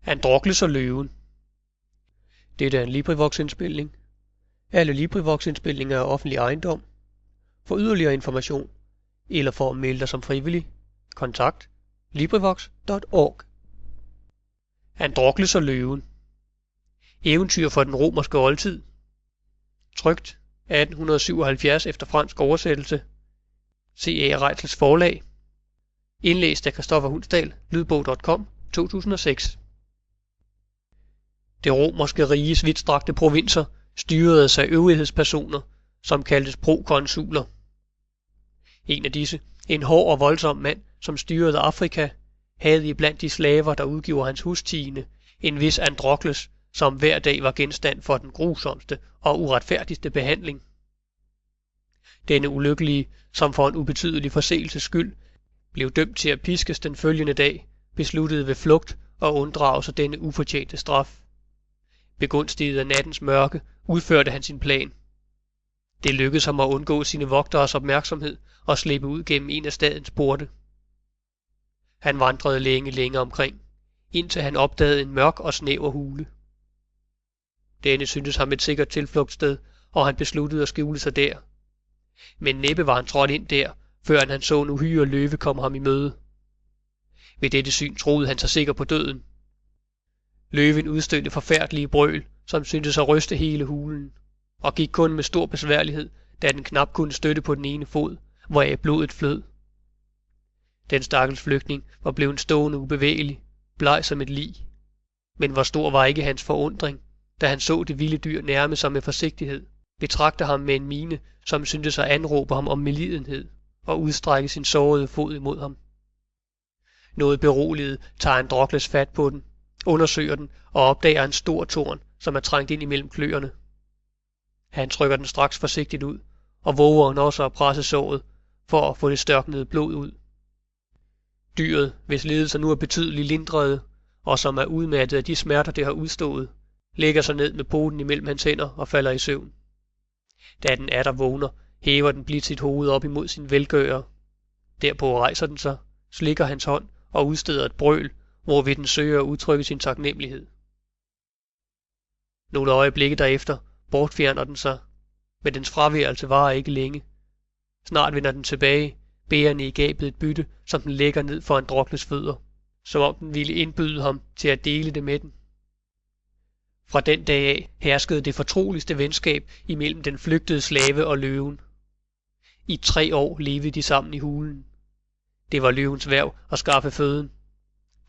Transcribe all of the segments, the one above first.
Androkles og løven. Dette er en LibriVox-indspilning. Alle LibriVox-indspilninger er offentlig ejendom. For yderligere information, eller for at melde dig som frivillig, kontakt LibriVox.org. Androkles og løven. Eventyr fra den romerske oldtid. Trykt 1877 efter fransk oversættelse. C.A. Reitzels forlag. Indlæst af Christoffer Hundsdal, lydbog.com, 2006. Det romerske riges vidtstrakte provinser styredes af øvrighedspersoner, som kaldtes prokonsuler. En af disse, en hård og voldsom mand, som styrede Afrika, havde iblandt de slaver, der udgjorde hans hustigende, en vis Androkles, som hver dag var genstand for den grusomste og uretfærdigste behandling. Denne ulykkelige, som for en ubetydelig forseelses skyld, blev dømt til at piskes den følgende dag, besluttede ved flugt og unddrage sig denne ufortjente straf. Begunstiget af nattens mørke, udførte han sin plan. Det lykkedes ham at undgå sine vogteres opmærksomhed og slippe ud gennem en af stadens porte. Han vandrede længe omkring, indtil han opdagede en mørk og snæver hule. Denne syntes ham et sikkert tilflugtssted, og han besluttede at skjule sig der. Men næppe var han trådt ind der, før han så en uhyre løve komme ham i møde. Ved dette syn troede han sig sikker på døden. Løven udstødte forfærdelige brøl, som syntes at ryste hele hulen, og gik kun med stor besværlighed, da den knap kunne støtte på den ene fod, hvoraf blodet flød. Den stakkels flygtning var blevet stående ubevægelig, bleg som et lig. Men hvor stor var ikke hans forundring, da han så det vilde dyr nærme sig med forsigtighed, betragte ham med en mine, som syntes at anråbe ham om medlidenhed, og udstrække sin sårede fod imod ham. Noget beroliget tager Androkles fat på den, undersøger den og opdager en stor torn, som er trængt ind imellem kløerne. Han trykker den straks forsigtigt ud, og våger han også at presse såret, for at få det størknede blod ud. Dyret, hvis lidelser nu er betydeligt lindrede, og som er udmattet af de smerter, det har udstået, lægger sig ned med poten imellem hans hænder og falder i søvn. Da den atter vågner, hæver den blidt sit hoved op imod sin velgører. Derpå rejser den sig, slikker hans hånd og udsteder et brøl, hvorved den søger at udtrykke sin taknemmelighed. Nogle øjeblikke derefter bortfjerner den sig, men dens fraværelse varer ikke længe. Snart vender den tilbage, bærende i gabet et bytte, som den lægger ned for Androkles fødder, som om den ville indbyde ham til at dele det med den. Fra den dag af herskede det fortroligste venskab imellem den flygtede slave og løven. I 3 år levede de sammen i hulen. Det var løvens værv at skaffe føden.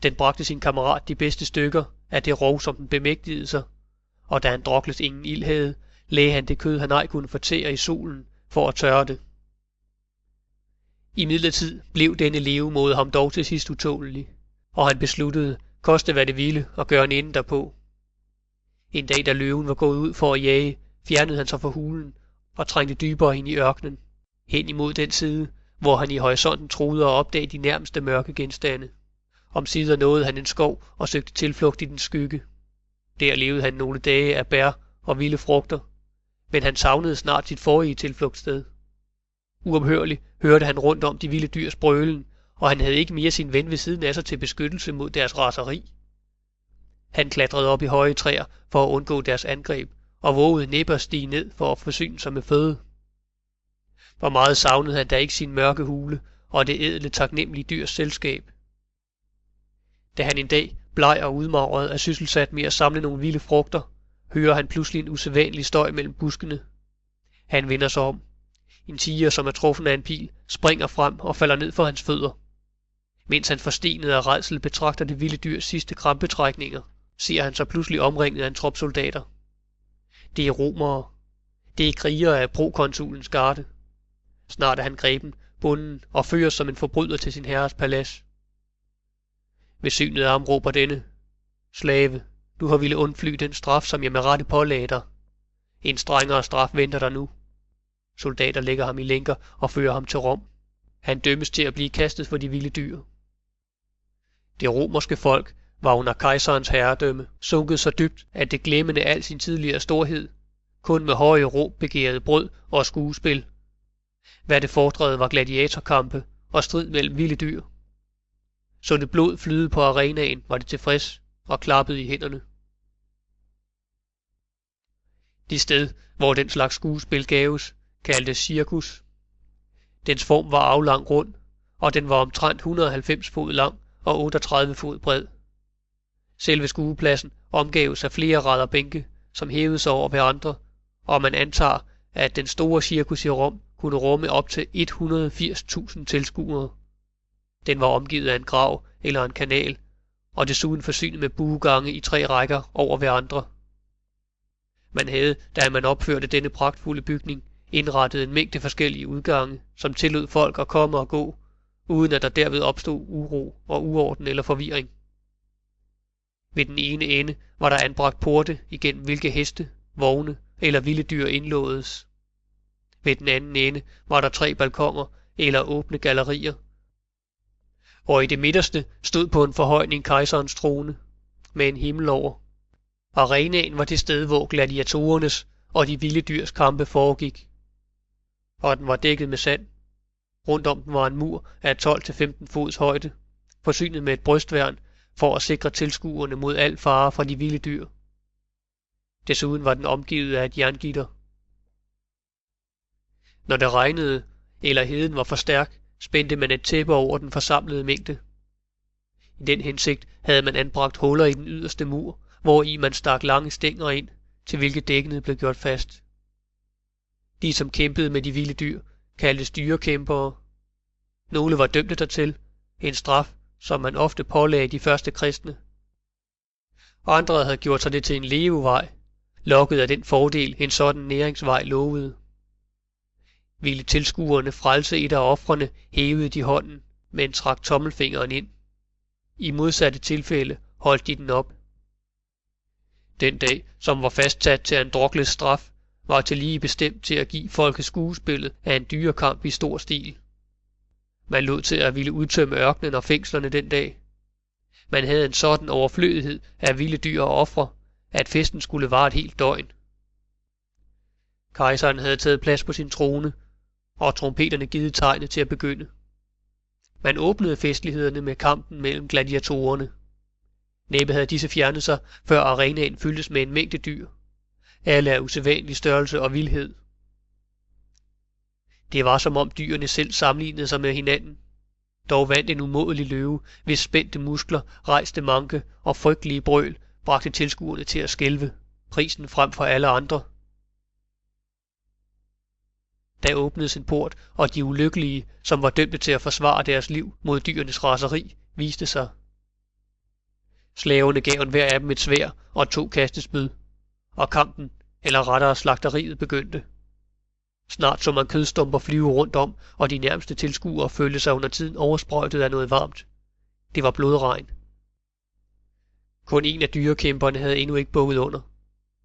Den bragte sin kammerat de bedste stykker af det rov, som den bemægtigede sig, og da Androkles ingen ild havde, lagde han det kød, han ej kunne fortære i solen, for at tørre det. Imidlertid blev denne levemåde ham dog til sidst utålelig, og han besluttede, koste hvad det ville, at gøre en ende derpå. En dag, da løven var gået ud for at jage, fjernede han sig fra hulen og trængte dybere ind i ørkenen, hen imod den side, hvor han i horisonten troede at opdage de nærmeste mørke genstande. Omsider nåede han en skov og søgte tilflugt i den skygge. Der levede han nogle dage af bær og vilde frugter, men han savnede snart sit forrige tilflugtssted. Uophørligt hørte han rundt om de vilde dyrs brølen, og han havde ikke mere sin ven ved siden af sig til beskyttelse mod deres raseri. Han klatrede op i høje træer for at undgå deres angreb, og vågede næppe at stige ned for at forsyne sig med føde. Hvor meget savnede han da ikke sin mørke hule og det ædle taknemmelige dyrs selskab. Da han en dag, bleg og udmagret, er sysselsat med at samle nogle vilde frugter, hører han pludselig en usædvanlig støj mellem buskene. Han vender sig om. En tiger, som er truffet af en pil, springer frem og falder ned for hans fødder. Mens han forstenet af rædsel betragter det vilde dyrs sidste krampetrækninger, ser han sig pludselig omringet af en trop soldater. Det er romere. Det er krigere af prokonsulens garde. Snart er han greben, bunden og føres som en forbryder til sin herres palads. Ved synet af ham råber denne: Slave, du har ville undfly den straf, som jeg med rette pålagde dig. En strengere straf venter dig nu. Soldater lægger ham i lænker og fører ham til Rom. Han dømmes til at blive kastet for de vilde dyr. Det romerske folk var under kejserens herredømme sunket så dybt, at det glemmende al sin tidligere storhed, kun med høje råb begærede brød og skuespil. Hvad det fordrede var gladiatorkampe og strid mellem vilde dyr. Så det blod flyde på arenaen, var det tilfreds, og klappede i hænderne. Det sted, hvor den slags skuespil gaves, kaldtes cirkus. Dens form var aflang rund, og den var omtrent 190 fod lang og 38 fod bred. Selve skuepladsen omgaves af flere ræder bænke, som hævede sig over hverandre, og man antager, at den store cirkus i Rom kunne rumme op til 180.000 tilskuere. Den var omgivet af en grav eller en kanal, og desuden forsynet med buegange i 3 rækker over hverandre. Man havde, da man opførte denne pragtfulde bygning, indrettet en mængde forskellige udgange, som tillod folk at komme og gå, uden at der derved opstod uro og uorden eller forvirring. Ved den ene ende var der anbragt porte, igennem hvilke heste, vogne eller vilde dyr indlådes. Ved den anden ende var der 3 balkoner eller åbne gallerier, og i det midterste stod på en forhøjning kejserens trone, med en himmel over. Arenaen var det sted, hvor gladiatorernes og de vilde dyrs kampe foregik, og den var dækket med sand. Rundt om den var en mur af 12-15 fods højde, forsynet med et brystværn for at sikre tilskuerne mod al fare fra de vilde dyr. Desuden var den omgivet af et jerngitter. Når det regnede, eller heden var for stærk, spændte man et tæppe over den forsamlede mængde. I den hensigt havde man anbragt huller i den yderste mur, hvori man stak lange stænger ind, til hvilke dækkenet blev gjort fast. De, som kæmpede med de vilde dyr, kaldtes dyrekæmpere. Nogle var dømte dertil, en straf, som man ofte pålagde de første kristne. Andre havde gjort sig det til en levevej, lokket af den fordel en sådan næringsvej lovede. Ville tilskuerne frelse et af ofrene, hævede de hånden, men trak tommelfingeren ind. I modsatte tilfælde holdt de den op. Den dag, som var fastsat til Androkles straf, var tillige bestemt til at give folket skuespillet af en dyrekamp i stor stil. Man lod til at ville udtømme ørkenen og fængslerne den dag. Man havde en sådan overflødighed af vilde dyr og ofre, at festen skulle vare et helt døgn. Kejseren havde taget plads på sin trone, og trompeterne givet tegnet til at begynde. Man åbnede festlighederne med kampen mellem gladiatorerne. Næppe havde disse fjernet sig, før arenaen fyldtes med en mængde dyr. Alle af usædvanlig størrelse og vildhed. Det var som om dyrene selv sammenlignede sig med hinanden. Dog vandt en umådelig løve, hvis spændte muskler, rejste manke og frygtelige brøl bragte tilskuerne til at skælve, prisen frem for alle andre. Der åbnedes en port, og de ulykkelige, som var dømte til at forsvare deres liv mod dyrenes raseri, viste sig. Slaverne gav hver af dem et sværd og 2 kastespyd, og kampen, eller rettere slagteriet, begyndte. Snart så man kødstumper flyve rundt om, og de nærmeste tilskuere følte sig under tiden oversprøjtet af noget varmt. Det var blodregn. Kun en af dyrekæmperne havde endnu ikke bukket under.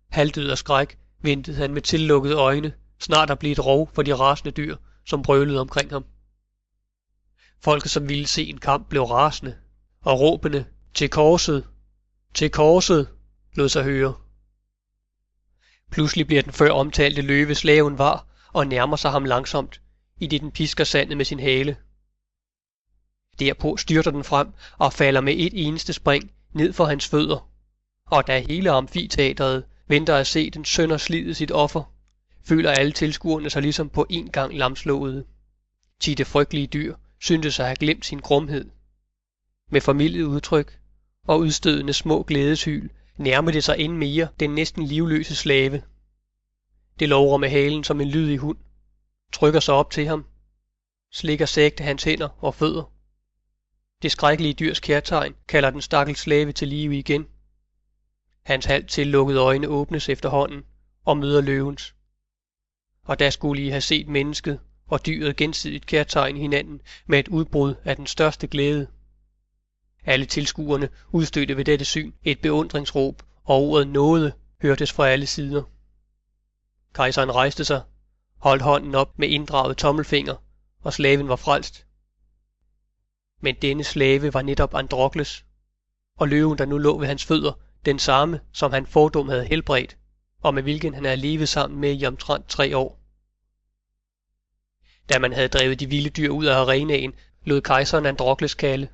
Halvdød af skræk ventede han med tillukkede øjne, snart at blive et rov for de rasende dyr, som brølede omkring ham. Folket, som ville se en kamp, blev rasende, og råbene "Til korset! Til korset!" lod sig høre. Pludselig bliver den før omtalte løve slaven var og nærmer sig ham langsomt, idet den pisker sandet med sin hale. Derpå styrter den frem og falder med et eneste spring ned for hans fødder, og da hele amfiteatret venter at se den sønder slide sit offer, føler alle tilskuerne sig ligesom på en gang lamslåede. Det frygtelige dyr syntes at have glemt sin grumhed. Med formildet udtryk og udstødende små glædeshyl nærmede det sig end mere den næsten livløse slave. Det lovrer med halen som en lydig hund, trykker sig op til ham, slikker sægte hans hænder og fødder. Det skrækkelige dyrs kærtegn kalder den stakkels slave til live igen. Hans halvt tillukkede øjne åbnes efterhånden og møder løvens. Og der skulle I have set mennesket og dyret gensidigt kærtegn hinanden med et udbrud af den største glæde. Alle tilskuerne udstødte ved dette syn et beundringsråb, og ordet nåde hørtes fra alle sider. Kejseren rejste sig, holdt hånden op med inddraget tommelfinger, og slaven var frelst. Men denne slave var netop Androkles, og løven, der nu lå ved hans fødder, den samme, som han fordum havde helbredt, og med hvilken han havde levet sammen med i omtrent 3 år. Da man havde drevet de vilde dyr ud af arenaen, lod kejseren Androkles kalde.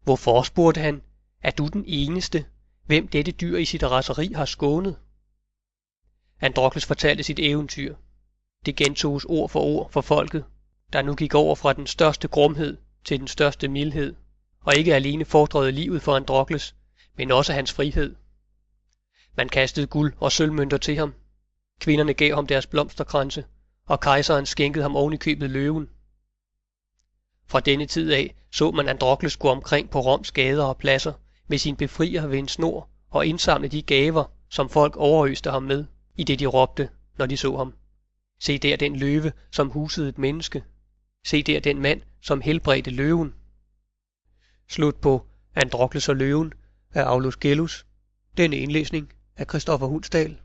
Hvorfor, spurgte han, Er du den eneste, hvem dette dyr i sit raseri har skånet? Androkles fortalte sit eventyr. Det gentoges ord for folket, der nu gik over fra den største grumhed til den største mildhed, og ikke alene fordrede livet for Androkles, men også hans frihed. Man kastede guld og sølvmønter til ham. Kvinderne gav ham deres blomsterkranse, og kejseren skænkede ham oven i købet løven. Fra denne tid af så man Androkles gå omkring på Roms gader og pladser med sin befrier ved en snor og indsamle de gaver, som folk overøste ham med, i det de råbte, når de så ham. Se der den løve, som husede et menneske. Se der den mand, som helbredte løven. Slut på Androkles og løven af Aulus Gellius. Denne indlæsning af Christoffer Hundsdal.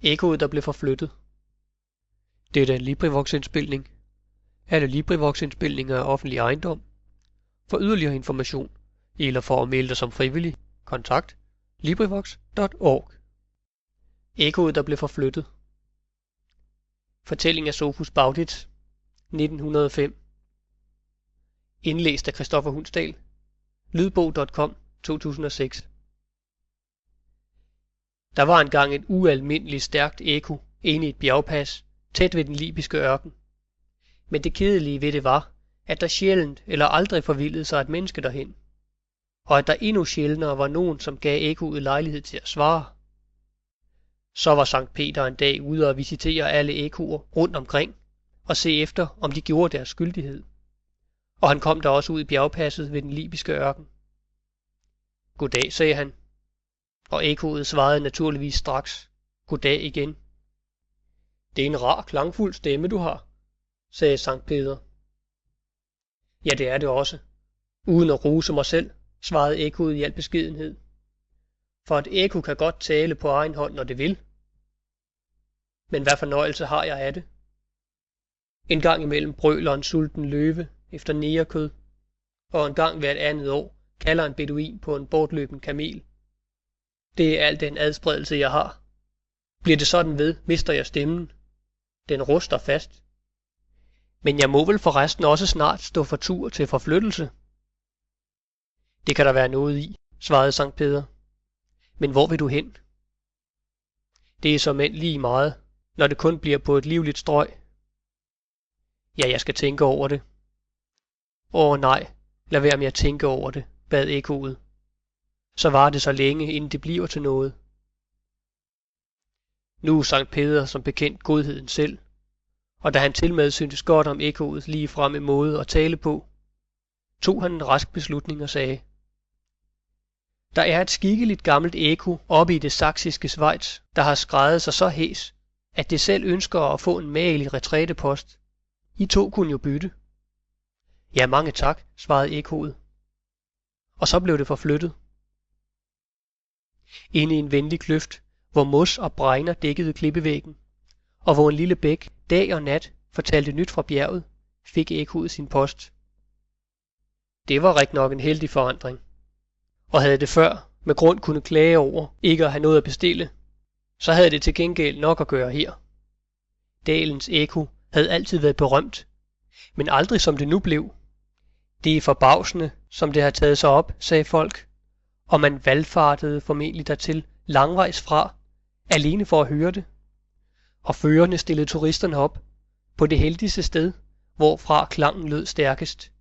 Ekkoet, der blev forflyttet. Dette er en LibriVox-indspilning. Alle LibriVox-indspilninger er offentlig ejendom. For yderligere information, eller for at melde dig som frivillig, kontakt LibriVox.org. Ekkoet, der blev forflyttet. Fortælling af Sofus Bauditz, 1905. Indlæst af Christoffer Hundsdal. Lydbog.com 2006. Der var engang et ualmindeligt stærkt ekko inde i et bjergpas, tæt ved den libyske ørken. Men det kedelige ved det var, at der sjældent eller aldrig forvildede sig et menneske derhen, og at der endnu sjældnere var nogen, som gav ekkoet lejlighed til at svare. Så var Sankt Peter en dag ude og visitere alle ekkoer rundt omkring, og se efter, om de gjorde deres skyldighed. Og han kom der også ud i bjergpasset ved den libyske ørken. Goddag, sagde han, og ekkoet svarede naturligvis straks, goddag igen. Det er en rar, klangfuld stemme, du har, sagde Sankt Peter. Ja, det er det også. Uden at rose mig selv, svarede ekkoet i al beskedenhed. For et ekko kan godt tale på egen hånd, når det vil. Men hvad fornøjelse har jeg af det? En gang imellem brøler en sulten løve efter negerkød, og en gang hvert andet år kalder en beduin på en bortløben kamel. Det er al den adspredelse, jeg har. Bliver det sådan ved, mister jeg stemmen. Den ruster fast. Men jeg må vel forresten også snart stå for tur til forflyttelse. Det kan der være noget i, svarede Sankt Peter. Men hvor vil du hen? Det er såmænd lige meget, når det kun bliver på et livligt strøg. Ja, jeg skal tænke over det. Nej, lad være med at tænke over det, bad ekkoet. Så var det så længe, inden det bliver til noget. Nu er Sankt Peter som bekendt godheden selv, og da han tilmed syntes godt om ekkoets lige fremme måde at tale på, tog han en rask beslutning og sagde: Der er et skikkeligt gammelt ekko oppe i det saksiske Schweiz, der har skredet sig så hæs, at det selv ønsker at få en magelig retrætepost. I to kunne jo bytte. Ja, mange tak, svarede ekkoet. Og så blev det forflyttet. Inde i en venlig kløft, hvor mos og bregner dækkede klippevæggen, og hvor en lille bæk dag og nat fortalte nyt fra bjerget, fik ekkoet sin post. Det var rigtig nok en heldig forandring, og havde det før med grund kunne klage over ikke at have noget at bestille, så havde det til gengæld nok at gøre her. Dalens ekko havde altid været berømt, men aldrig som det nu blev. Det er forbavsende, som det har taget sig op, sagde folk, og man valfartede formentlig dertil langvejs fra, alene for at høre det. Og førerne stillede turisterne op på det heldigste sted, hvorfra klangen lød stærkest.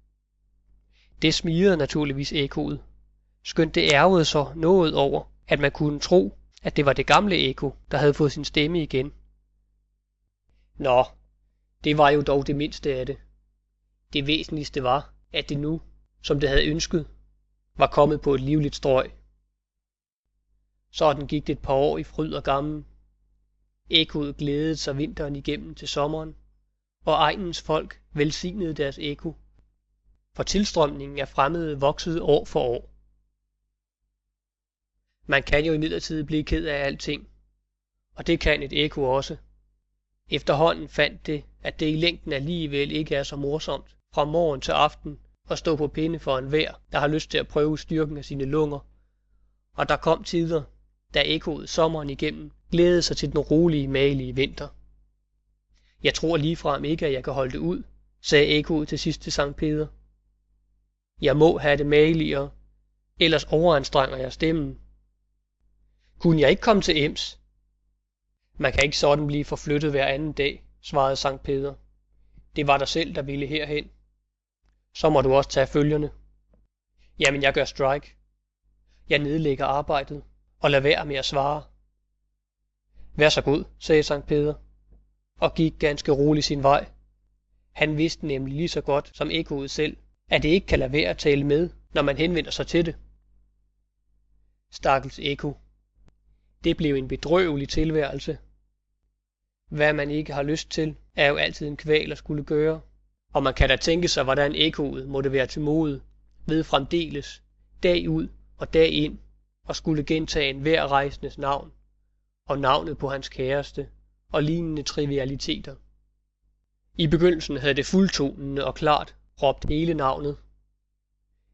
Det smirede naturligvis ekkoet, skønt det ærgede sig noget over, at man kunne tro, at det var det gamle ekko, der havde fået sin stemme igen. Nå, det var jo dog det mindste af det. Det væsentligste var, at det nu, som det havde ønsket, var kommet på et livligt strøg. Sådan gik det et par år i fryd og gammen. Ekkoet glædede sig vinteren igennem til sommeren, og egnens folk velsignede deres ekko, for tilstrømningen af fremmede voksede år for år. Man kan jo imidlertid blive ked af alting, og det kan et ekko også. Efterhånden fandt det, at det i længden alligevel ikke er så morsomt fra morgen til aften at stå på pinde for enhver, der har lyst til at prøve styrken af sine lunger. Og der kom tider, da ekkoet sommeren igennem glædede sig til den rolige, magelige vinter. Jeg tror ligefrem ikke, at jeg kan holde det ud, sagde ekkoet til sidst til Sankt Peder. Jeg må have det mageligere, ellers overanstrenger jeg stemmen. Kunne jeg ikke komme til Ems? Man kan ikke sådan blive forflyttet hver anden dag, svarede Sankt Peder. Det var dig selv, der ville herhen. Så må du også tage følgerne. Jamen, jeg gør strike. Jeg nedlægger arbejdet og lader være med at svare. Vær så god, sagde Sankt Peder, og gik ganske roligt sin vej. Han vidste nemlig lige så godt som ekkoet selv, at det ikke kan lade være at tale med, når man henvender sig til det. Stakkels ekko. Det blev en bedrøvelig tilværelse. Hvad man ikke har lyst til, er jo altid en kval at skulle gøre, og man kan da tænke sig, hvordan ekkoet måtte være til mode, ved fremdeles, dag ud og dag ind, og skulle gentage enhver rejsendes navn, og navnet på hans kæreste, og lignende trivialiteter. I begyndelsen havde det fuldtonende og klart råbt hele navnet.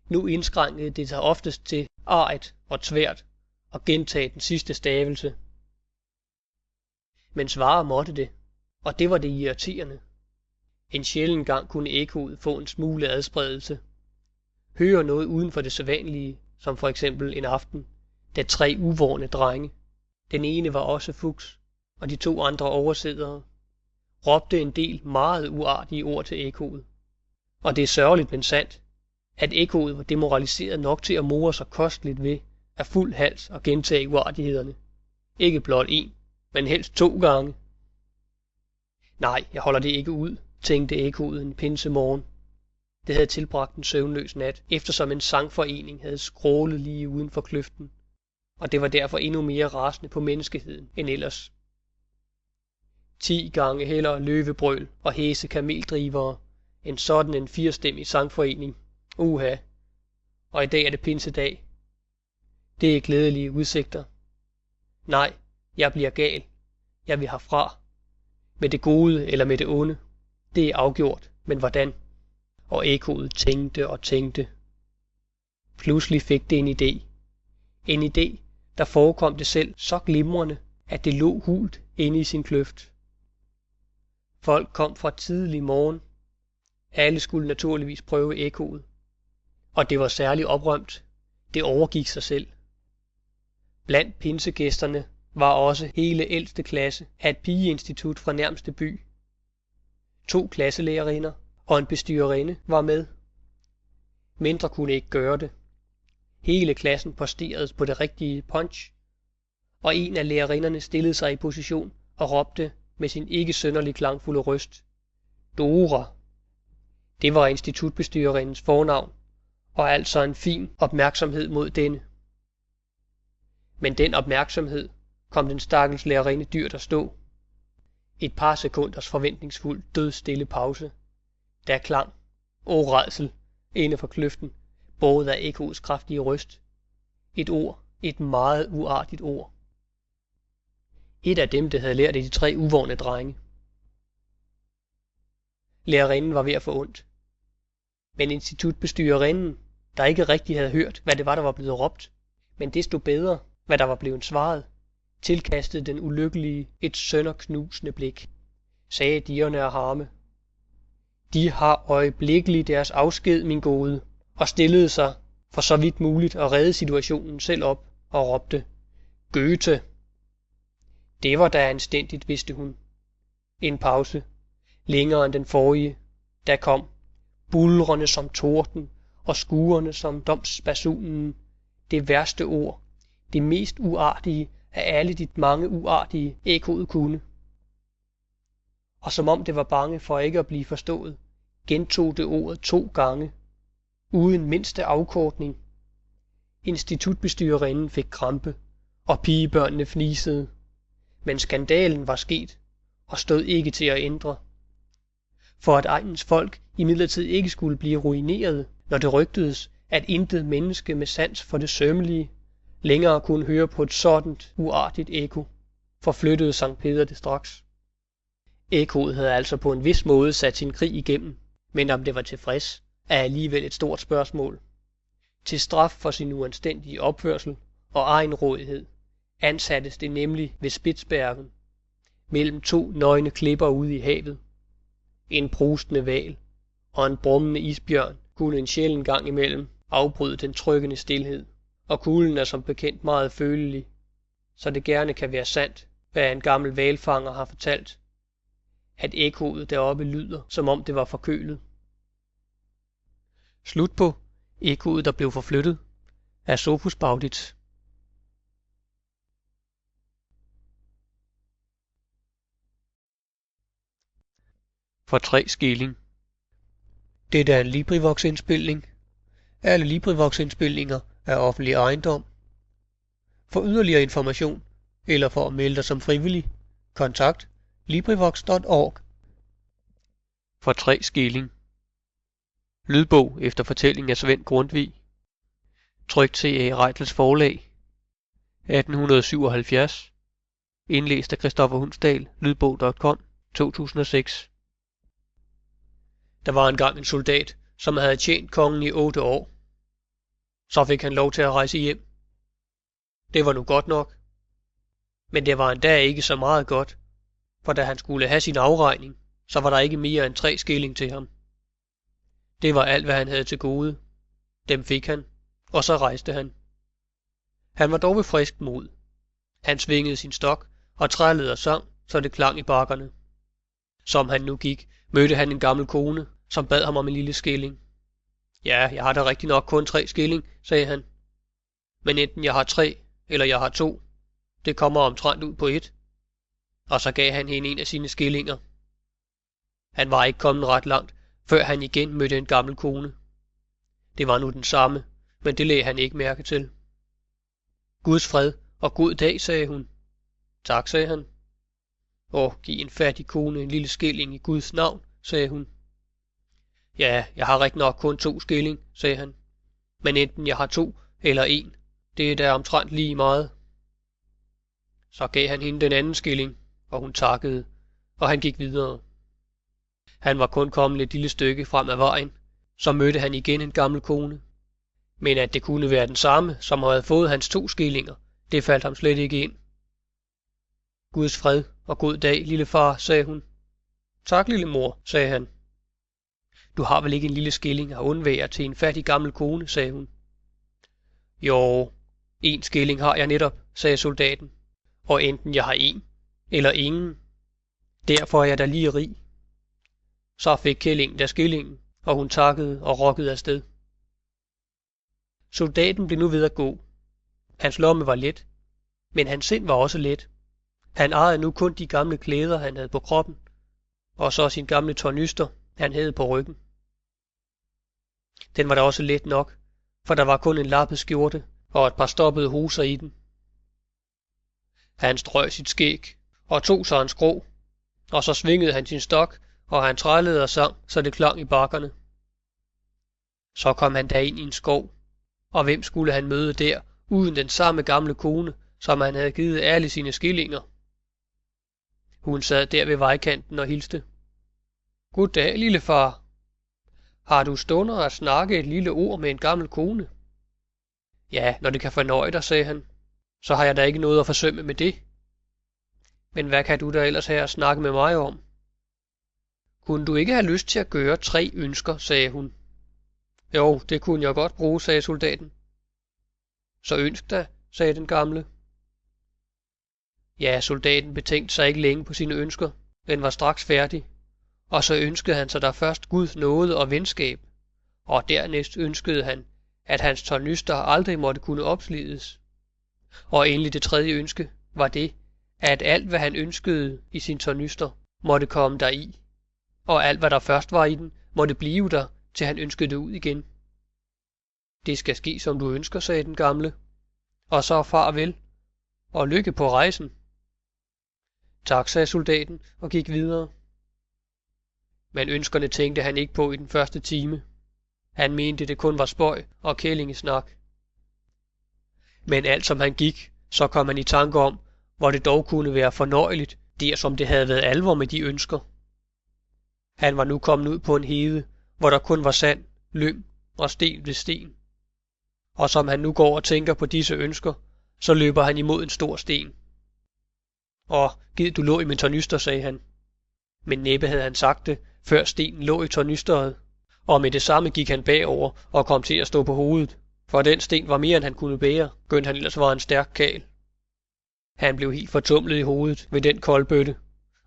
Nu indskrænkede det sig oftest til arret og tvært og gentage den sidste stavelse. Men svare måtte det, og det var det irriterende. En sjælden gang kunne ekkoet få en smule adspredelse. Høre noget uden for det sædvanlige, som for eksempel en aften, da 3 uvorne drenge, den ene var også fuks, og de 2 andre oversædere, råbte en del meget uartige ord til ekkoet. Og det er sørgeligt, men sandt, at ekkoet var demoraliseret nok til at more sig kosteligt ved af fuld hals og gentage uartighederne. Ikke blot 1, men helst 2 gange. Nej, jeg holder det ikke ud, tænkte ekkoet en pinsemorgen. Det havde tilbragt en søvnløs nat, eftersom en sangforening havde skrålet lige uden for kløften, og det var derfor endnu mere rasende på menneskeheden end ellers. 10 gange hellere løvebrøl og hæse kameldrivere end sådan en 4-stemmig sangforening. Uha. Og i dag er det pinsedag. Det er glædelige udsigter. Nej, jeg bliver gal. Jeg vil herfra. Med det gode eller med det onde. Det er afgjort, men hvordan? Og ekkoet tænkte og tænkte. Pludselig fik det en idé. En idé, der forekom det selv så glimrende, at det lå hult inde i sin kløft. Folk kom fra tidlig morgen. Alle skulle naturligvis prøve ekkoet. Og det var særligt oprømt. Det overgik sig selv. Blandt pinsegæsterne var også hele ældste klasse af et pigeinstitut fra nærmeste by. 2 klasselærerinder og en bestyrerinde var med. Mindre kunne ikke gøre det. Hele klassen posteredes på det rigtige punch, og en af lærerinderne stillede sig i position og råbte med sin ikke synderlig klangfulde røst: Dora! Det var institutbestyrerindens fornavn, og altså en fin opmærksomhed mod denne. Men den opmærksomhed kom den stakkels lærerinde dyrt at stå. Et par sekunders forventningsfuld dødstille pause. Der klang, rædsel, inde for kløften, båret af ekkoets kraftige røst. Et ord, et meget uartigt ord. Et af dem, der havde lært af de 3 uvorne drenge. Lærerinden var ved at få ondt. Men institutbestyrerinden, der ikke rigtig havde hørt, hvad det var, der var blevet råbt, men desto bedre, hvad der var blevet svaret, tilkastede den ulykkelige et sønderknusende blik, sagde dirrende og harme. De har øjeblikkeligt deres afsked, min gode, og stillede sig, for så vidt muligt, at redde situationen selv op og råbte: Goethe! Det var da anstændigt, vidste hun. En pause, længere end den forrige, der kom, bulrende som torden og skuerne som domsbasunen, det værste ord, det mest uartige af alle de mange uartige, ekkoet kunne. Og som om det var bange for ikke at blive forstået, gentog det ordet 2 gange, uden mindste afkortning. Institutbestyrerinden fik krampe, og pigebørnene fnisede, men skandalen var sket og stod ikke til at ændre. For at egnens folk imidlertid ikke skulle blive ruineret, når det rygtedes, at intet menneske med sans for det sømmelige længere kunne høre på et sådant uartigt ekko, forflyttede Sankt Peder det straks. Ekkoet havde altså på en vis måde sat sin krig igennem, men om det var tilfreds, er alligevel et stort spørgsmål. Til straf for sin uanstændige opførsel og egenrådighed ansattes det nemlig ved Spitsbergen, mellem to nøgne klipper ude i havet. En prustende hval og en brummende isbjørn kunne en sjælden gang imellem afbryde den trykkende stilhed, og kuglen er som bekendt meget følelig, så det gerne kan være sandt, hvad en gammel hvalfanger har fortalt, at ekkoet deroppe lyder, som om det var forkølet. Slut på ekkoet, der blev forflyttet af Sophus Bauditz. For 3 skilling. Dette er en LibriVox-indspilning. Alle LibriVox-indspilninger er offentlig ejendom. For yderligere information eller for at melde dig som frivillig, kontakt LibriVox.org. For 3 skilling. Lydbog efter fortælling af Svend Grundtvig. Trykt C.A. Reitzels forlag. 1877. Indlæst af Christoffer Hundsdal. Lydbog.com. 2006. Der var engang en soldat, som havde tjent kongen i 8 år. Så fik han lov til at rejse hjem. Det var nu godt nok. Men det var endda ikke så meget godt, for da han skulle have sin afregning, så var der ikke mere end 3 skilling til ham. Det var alt, hvad han havde til gode. Dem fik han, og så rejste han. Han var dog ved frisk mod. Han svingede sin stok og trællede og sang, så det klang i bakkerne. Som han nu gik, mødte han en gammel kone, som bad ham om en lille skilling. Ja, jeg har da rigtig nok kun 3 skilling, sagde han. Men enten jeg har 3, eller jeg har 2. Det kommer omtrent ud på 1. Og så gav han hende en af sine skillinger. Han var ikke kommet ret langt, før han igen mødte en gammel kone. Det var nu den samme, men det lagde han ikke mærke til. Guds fred og god dag, sagde hun. Tak, sagde han. Giv en fattig kone en lille skilling i Guds navn, sagde hun. Ja, jeg har rigtig nok kun 2 skilling, sagde han. Men enten jeg har 2 eller 1, det er da omtrent lige meget. Så gav han hende den anden skilling, og hun takkede, og han gik videre. Han var kun kommet et lille stykke frem ad vejen, så mødte han igen en gammel kone. Men at det kunne være den samme, som havde fået hans 2 skillinger, det faldt ham slet ikke ind. Guds fred og god dag, lille far, sagde hun. Tak, lille mor, sagde han. Du har vel ikke en lille skilling at undvære til en fattig gammel kone, sagde hun. Jo, 1 skilling har jeg netop, sagde soldaten, og enten jeg har 1 eller ingen. Derfor er jeg da lige rig. Så fik kællingen da skillingen, og hun takkede og rokkede afsted. Soldaten blev nu ved at gå. Hans lomme var let, men hans sind var også let. Han ejede nu kun de gamle klæder, han havde på kroppen, og så sin gamle tornyster, han havde på ryggen. Den var da også let nok, for der var kun en lappet skjorte og et par stoppede hoser i den. Han strøg sit skæg og tog sig en skrå, og så svingede han sin stok, og han trællede og sang, så det klang i bakkerne. Så kom han da ind i en skov, og hvem skulle han møde der, uden den samme gamle kone, som han havde givet alle sine skillinger. Hun sad der ved vejkanten og hilste. Goddag, lille far. Har du stunder at snakke et lille ord med en gammel kone? Ja, når det kan fornøje dig, sagde han. Så har jeg da ikke noget at forsømme med det. Men hvad kan du da ellers have at snakke med mig om? Kunne du ikke have lyst til at gøre 3 ønsker, sagde hun. Jo, det kunne jeg godt bruge, sagde soldaten. Så ønsk da, sagde den gamle. Ja, soldaten betænkte sig ikke længe på sine ønsker. Den var straks færdig. Og så ønskede han sig der først Guds nåde og venskab. Og dernæst ønskede han, at hans tornyster aldrig måtte kunne opslides. Og endelig det 3. ønske var det, at alt hvad han ønskede i sin tornyster, måtte komme deri. Og alt hvad der først var i den, måtte blive der, til han ønskede det ud igen. Det skal ske, som du ønsker, sagde den gamle. Og så farvel, og lykke på rejsen. Tak, sagde soldaten og gik videre. Men ønskerne tænkte han ikke på i den første time. Han mente, det kun var spøg og kællingesnak. Men alt som han gik, så kom han i tanke om, hvor det dog kunne være fornøjeligt, der som det havde været alvor med de ønsker. Han var nu kommet ud på en hede, hvor der kun var sand, lyng og sten ved sten. Og som han nu går og tænker på disse ønsker, så løber han imod en stor sten. Og gid du lå i min tornyster, sagde han. Men næppe havde han sagt det, før stenen lå i tornysteret, og med det samme gik han bagover og kom til at stå på hovedet, for den sten var mere end han kunne bære, skønt han ellers var en stærk karl. Han blev helt fortumlet i hovedet ved den koldbøtte,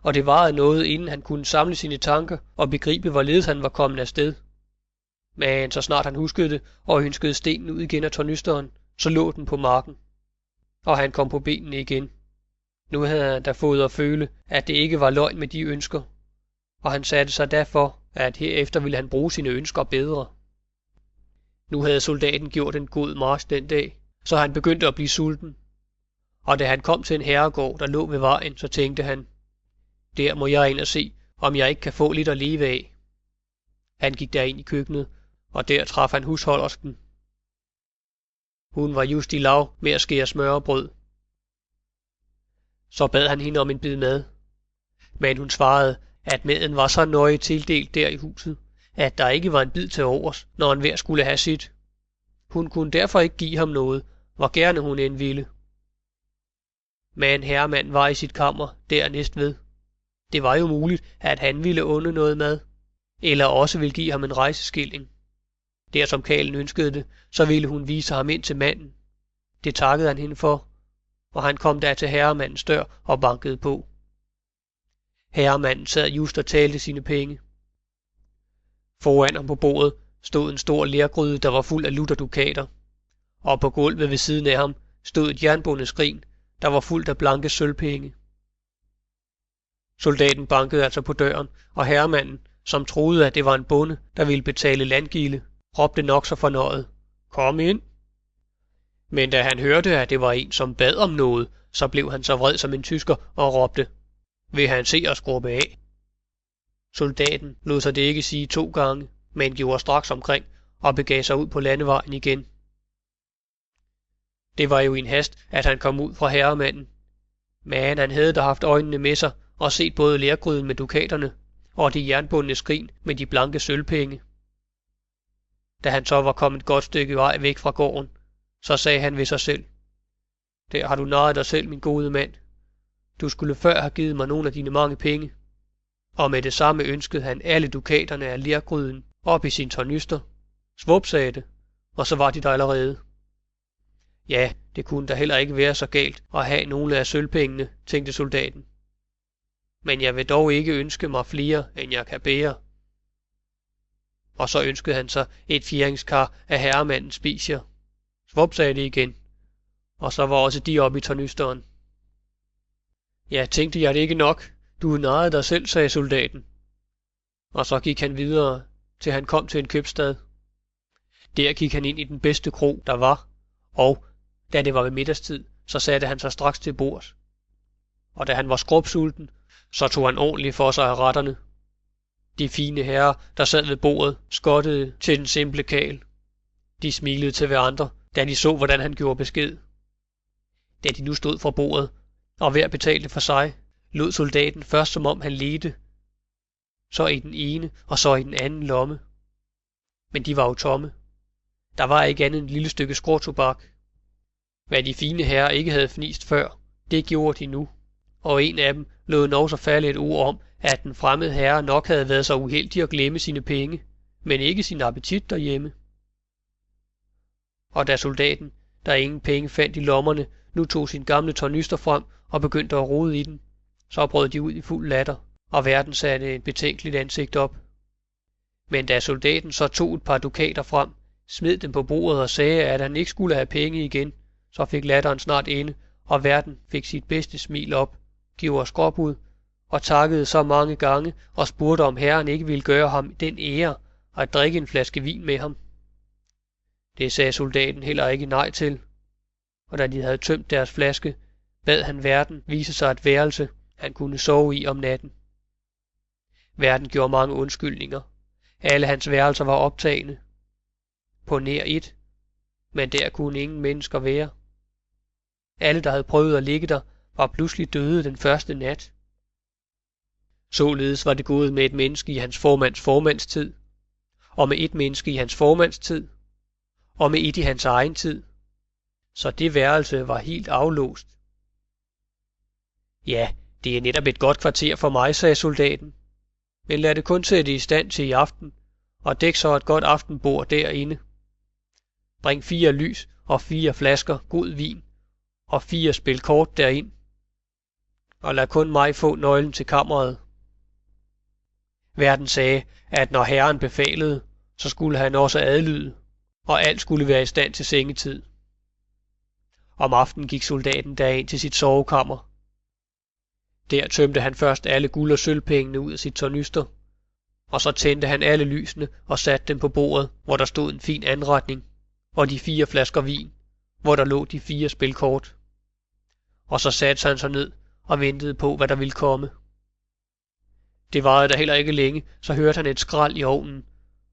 og det varede noget, inden han kunne samle sine tanker og begribe, hvorledes han var kommet afsted. Men så snart han huskede det og ønskede stenen ud igen af tornysteren, så lå den på marken, og han kom på benene igen. Nu havde han da fået at føle, at det ikke var løgn med de ønsker, og han satte sig derfor, at herefter ville han bruge sine ønsker bedre. Nu havde soldaten gjort en god march den dag, så han begyndte at blive sulten. Og da han kom til en herregård, der lå ved vejen, så tænkte han, der må jeg ind og se, om jeg ikke kan få lidt at leve af. Han gik derind i køkkenet, og der traf han husholdersken. Hun var just i lav med at skære smørrebrød. Så bad han hende om en bid mad, men hun svarede, at maden var så nøje tildelt der i huset, at der ikke var en bid til overs, når enhver skulle have sit. Hun kunne derfor ikke give ham noget, hvor gerne hun end ville. Men herremand var i sit kammer der næst ved. Det var jo muligt, at han ville unde noget mad, eller også ville give ham en rejseskilling. Der som karlen ønskede det, så ville hun vise ham ind til manden. Det takkede han hende for, og han kom der til herremandens dør og bankede på. Herremanden sad just og talte sine penge. Foran ham på bordet stod en stor lergryde, der var fuld af lutter dukater, og på gulvet ved siden af ham stod et jernbundet skrin, der var fuldt af blanke sølvpenge. Soldaten bankede altså på døren, og herremanden, som troede, at det var en bonde, der ville betale landgilde, råbte nok så fornøjet, kom ind. Men da han hørte, at det var en, som bad om noget, så blev han så vred som en tysker og råbte, vil han se os skrubbe af? Soldaten lod sig det ikke sige 2 gange, men gjorde straks omkring og begav sig ud på landevejen igen. Det var jo i en hast, at han kom ud fra herremanden, men han havde da haft øjnene med sig og set både lergryden med dukaterne og det jernbundne skrin med de blanke sølvpenge. Da han så var kommet et godt stykke vej væk fra gården, så sagde han ved sig selv, der har du narret dig selv, min gode mand. Du skulle før have givet mig nogle af dine mange penge. Og med det samme ønskede han alle dukaterne af lergryden op i sin tornyster. Svup, sagde det, og så var de der allerede. Ja, det kunne da heller ikke være så galt at have nogle af sølvpengene, tænkte soldaten. Men jeg vil dog ikke ønske mig flere, end jeg kan bære. Og så ønskede han sig et fjeringskar af herremandens spicier. Svup, sagde det igen, og så var også de oppe i tornysteren. Ja, tænkte jeg det ikke nok. Du narrede dig selv, sagde soldaten. Og så gik han videre, til han kom til en købstad. Der gik han ind i den bedste kro, der var, og da det var ved middagstid, så satte han sig straks til bords. Og da han var skrubsulten, så tog han ordentligt for sig af retterne. De fine herrer, der sad ved bordet, skottede til den simple karl. De smilede til hverandre, da de så, hvordan han gjorde besked. Da de nu stod fra bordet, og hver betalte for sig, lod soldaten først som om han ledte, så i den ene og så i den anden lomme. Men de var jo tomme. Der var ikke andet end et lille stykke skråtobak. Hvad de fine herrer ikke havde fnist før, det gjorde de nu, og en af dem lod nok så falde et ord om, at den fremmede herre nok havde været så uheldig at glemme sine penge, men ikke sin appetit derhjemme. Og da soldaten, der ingen penge fandt i lommerne, nu tog sin gamle tornyster frem og begyndte at rode i den, så brød de ud i fuld latter, og verden satte et betænkeligt ansigt op. Men da soldaten så tog et par dukater frem, smed dem på bordet og sagde, at han ikke skulle have penge igen, så fik latteren snart ende, og verden fik sit bedste smil op, gjorde skråbud og takkede så mange gange og spurgte, om herren ikke ville gøre ham den ære at drikke en flaske vin med ham. Det sagde soldaten heller ikke nej til, og da de havde tømt deres flaske, bad han verden vise sig et værelse, han kunne sove i om natten. Verden gjorde mange undskyldninger. Alle hans værelser var optagne. På nær et, men der kunne ingen mennesker være. Alle, der havde prøvet at ligge der, var pludselig døde den første nat. Således var det gået med et menneske i hans formandstid, og med et menneske i hans formandstid, og med et i hans egen tid. Så det værelse var helt aflåst. Ja, det er netop et godt kvarter for mig, sagde soldaten. Men lad det kun sætte i stand til i aften, og dæk så et godt aftenbord derinde. Bring 4 lys og 4 flasker god vin, og 4 spil kort derind. Og lad kun mig få nøglen til kammeret. Værten sagde, at når herren befalede, så skulle han også adlyde, og alt skulle være i stand til sengetid. Om aftenen gik soldaten derind til sit sovekammer. Der tømte han først alle guld- og sølvpengene ud af sit tornyster, og så tændte han alle lysene og satte dem på bordet, hvor der stod en fin anretning, og de 4 flasker vin, hvor der lå de 4 spilkort. Og så satte han sig ned og ventede på, hvad der ville komme. Det varede da heller ikke længe, så hørte han et skrald i ovnen,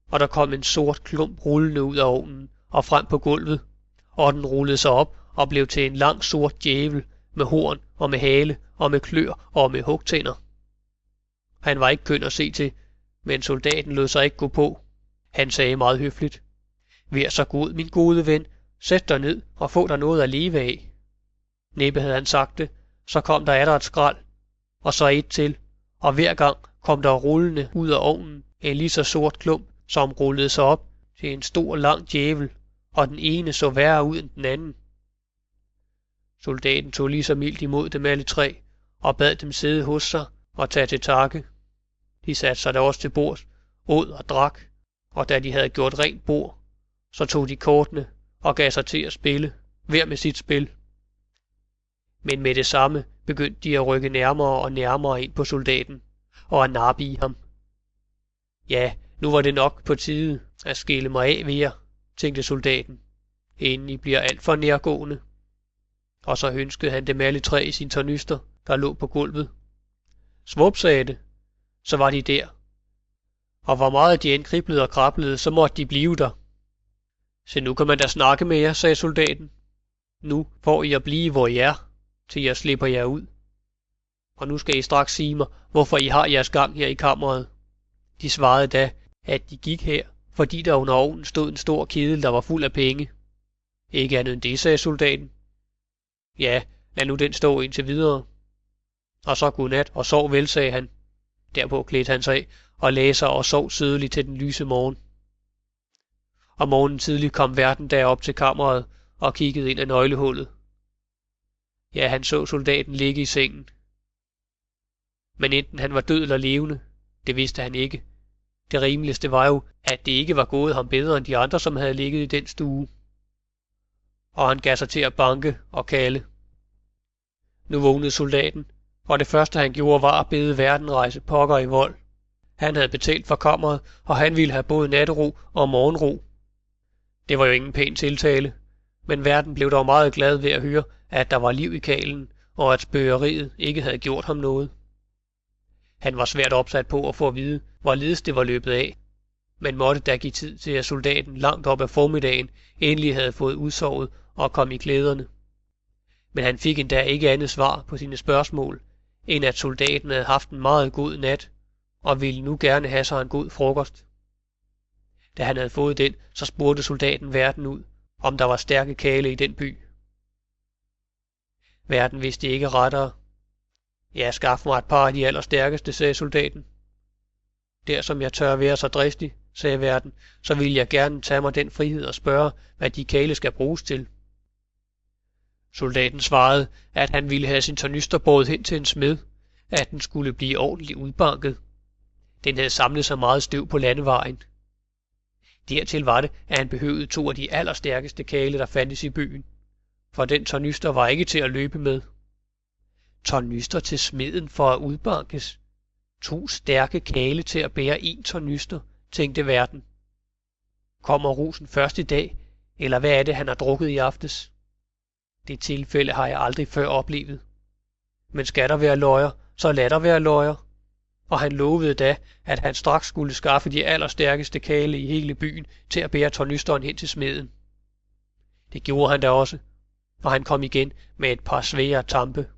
og der kom en sort klump rullende ud af ovnen og frem på gulvet, og den rullede sig op og blev til en lang sort djævel med horn og med hale og med klør og med hugtænder. Han var ikke køn at se til, men soldaten lod sig ikke gå på. Han sagde meget høfligt: "Vær så god, min gode ven, sæt dig ned og få dig noget at leve af." Næppe havde han sagt det, så kom der atter et skrald, og så et til, og hver gang kom der rullende ud af ovnen en lige så sort klump, som rullede sig op til en stor lang djævel, og den ene så værre ud end den anden. Soldaten tog lige så mildt imod dem alle 3, og bad dem sidde hos sig og tage til takke. De satte sig da også til bords, åd og drak, og da de havde gjort rent bord, så tog de kortene og gav sig til at spille, hver med sit spil. Men med det samme begyndte de at rykke nærmere og nærmere ind på soldaten, og at nappe i ham. Ja, nu var det nok på tide at skille mig af ved jer, tænkte soldaten, inden I bliver alt for nærgående. Og så hønskede han dem alle 3 i sin tornyster, der lå på gulvet. Svup, sagde det, så var de der. Og hvor meget de end kriblede og krablede, så måtte de blive der. Så nu kan man da snakke med jer, sagde soldaten. Nu får I at blive, hvor I er, til jeg slipper jer ud. Og nu skal I straks sige mig, hvorfor I har jeres gang her i kammeret. De svarede da, at de gik her, fordi der under ovnen stod en stor kedel, der var fuld af penge. Ikke andet end det, sagde soldaten. Ja, lad nu den stå indtil videre. Og så godnat og sov vel, sagde han. Derpå klædte han sig af og lagde sig og sov sødeligt til den lyse morgen. Om morgenen tidlig kom værten derop til kammeret og kiggede ind ad nøglehullet. Ja, han så soldaten ligge i sengen. Men enten han var død eller levende, det vidste han ikke. Det rimeligste var jo, at det ikke var gået ham bedre end de andre, som havde ligget i den stue. Og han gav sig til at banke og kalde. Nu vågnede soldaten, og det første han gjorde var at bede værten rejse pokker i vold. Han havde betalt for kammeret, og han ville have både nattero og morgenro. Det var jo ingen pæn tiltale, men værten blev dog meget glad ved at høre, at der var liv i kalen, og at spøgeriet ikke havde gjort ham noget. Han var svært opsat på at få at vide, hvorledes det var løbet af, men måtte da give tid til, at soldaten langt op ad formiddagen endelig havde fået udsovet og kom i klæderne. Men han fik endda ikke andet svar på sine spørgsmål, end at soldaten havde haft en meget god nat, og ville nu gerne have sig en god frokost. Da han havde fået den, så spurgte soldaten værten ud, om der var stærke kale i den by. Værten vidste ikke rettere. Ja, skaff mig et par af de allerstærkeste, sagde soldaten. Der som jeg tør være så dristig, sagde værten, så vil jeg gerne tage mig den frihed og spørge, hvad de kale skal bruges til. Soldaten svarede, at han ville have sin tornyster båret hen til en smed, at den skulle blive ordentligt udbanket. Den havde samlet så meget støv på landevejen. Dertil var det, at han behøvede 2 af de allerstærkeste kale, der fandtes i byen, for den tornyster var ikke til at løbe med. Tornyster til smeden for at udbankes. 2 stærke kale til at bære 1 tornyster, tænkte værten. Kommer rusen først i dag, eller hvad er det, han har drukket i aftes? Det tilfælde har jeg aldrig før oplevet. Men skal der være løjer, så lad der være løjer. Og han lovede da, at han straks skulle skaffe de allerstærkeste kale i hele byen til at bære tornysteren hen til smeden. Det gjorde han da også, og han kom igen med et par svære tampe.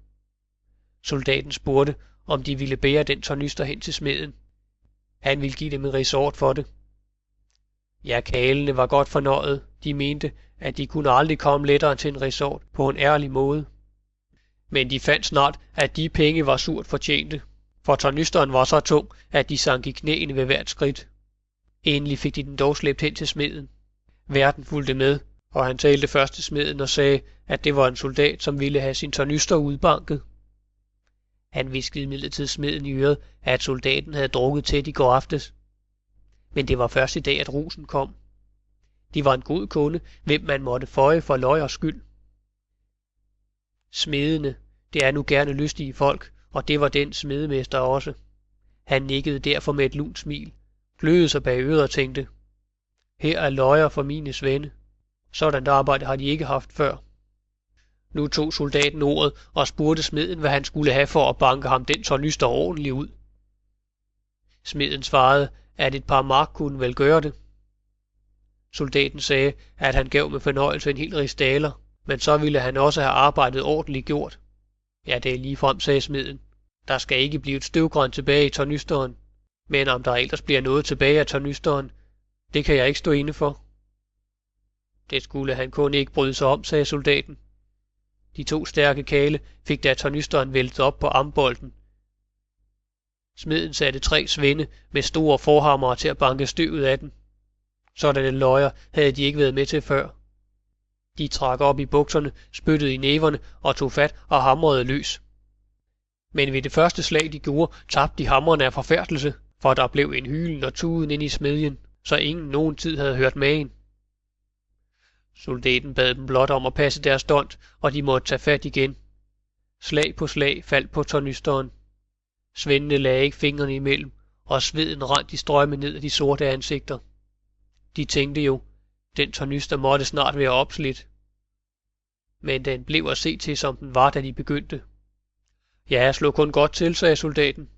Soldaten spurgte, om de ville bære den tornyster hen til smeden. Han ville give dem en resort for det. Ja, kalene var godt fornøjet. De mente, at de kunne aldrig komme lettere til en resort på en ærlig måde. Men de fandt snart, at de penge var surt fortjente, for tornysteren var så tung, at de sank i knæene ved hvert skridt. Endelig fik de den dog slæbt hen til smeden. Værten fulgte med, og han talte først til smeden og sagde, at det var en soldat, som ville have sin tornyster udbanket. Han viskede imidlertid smeden i øret, at soldaten havde drukket tæt i går aftes. Men det var først i dag, at rusen kom. De var en god kunde, hvem man måtte føje for løg og skyld. Smedene, det er nu gerne lystige folk, og det var den smedemester også. Han nikkede derfor med et lunt smil, glødede sig bag øret og tænkte, her er løjer for mine svende. Sådan et arbejde har de ikke haft før. Nu tog soldaten ordet og spurgte smeden, hvad han skulle have for at banke ham den tornyster ordentligt ud. Smeden svarede, at et par mark kunne vel gøre det. Soldaten sagde, at han gav med fornøjelse en hel rigsdaler, men så ville han også have arbejdet ordentligt gjort. Ja, det er ligefrem, sagde smeden. Der skal ikke blive et støvgran tilbage i tornysteren, men om der ellers bliver noget tilbage af tornysteren, det kan jeg ikke stå inde for. Det skulle han kun ikke bryde sig om, sagde soldaten. De 2 stærke kale fik da tornysteren væltet op på ambolten. Smeden satte 3 svende med store forhammere til at banke støvet af den. Sådanne løjer havde de ikke været med til før. De trak op i bukserne, spyttede i næverne og tog fat og hamrede løs. Men ved det første slag de gjorde, tabte de hammerne af forfærdelse, for der blev en hylen og tuden ind i smedjen, så ingen nogen tid havde hørt magen. Soldaten bad dem blot om at passe deres dont, og de måtte tage fat igen. Slag på slag faldt på tornysteren. Svendene lagde ikke fingrene imellem, og sveden randt i strømme ned af de sorte ansigter. De tænkte jo, den tornyster måtte snart være opslidt. Men den blev at se til, som den var, da de begyndte. Ja, jeg slog kun godt til, sagde soldaten.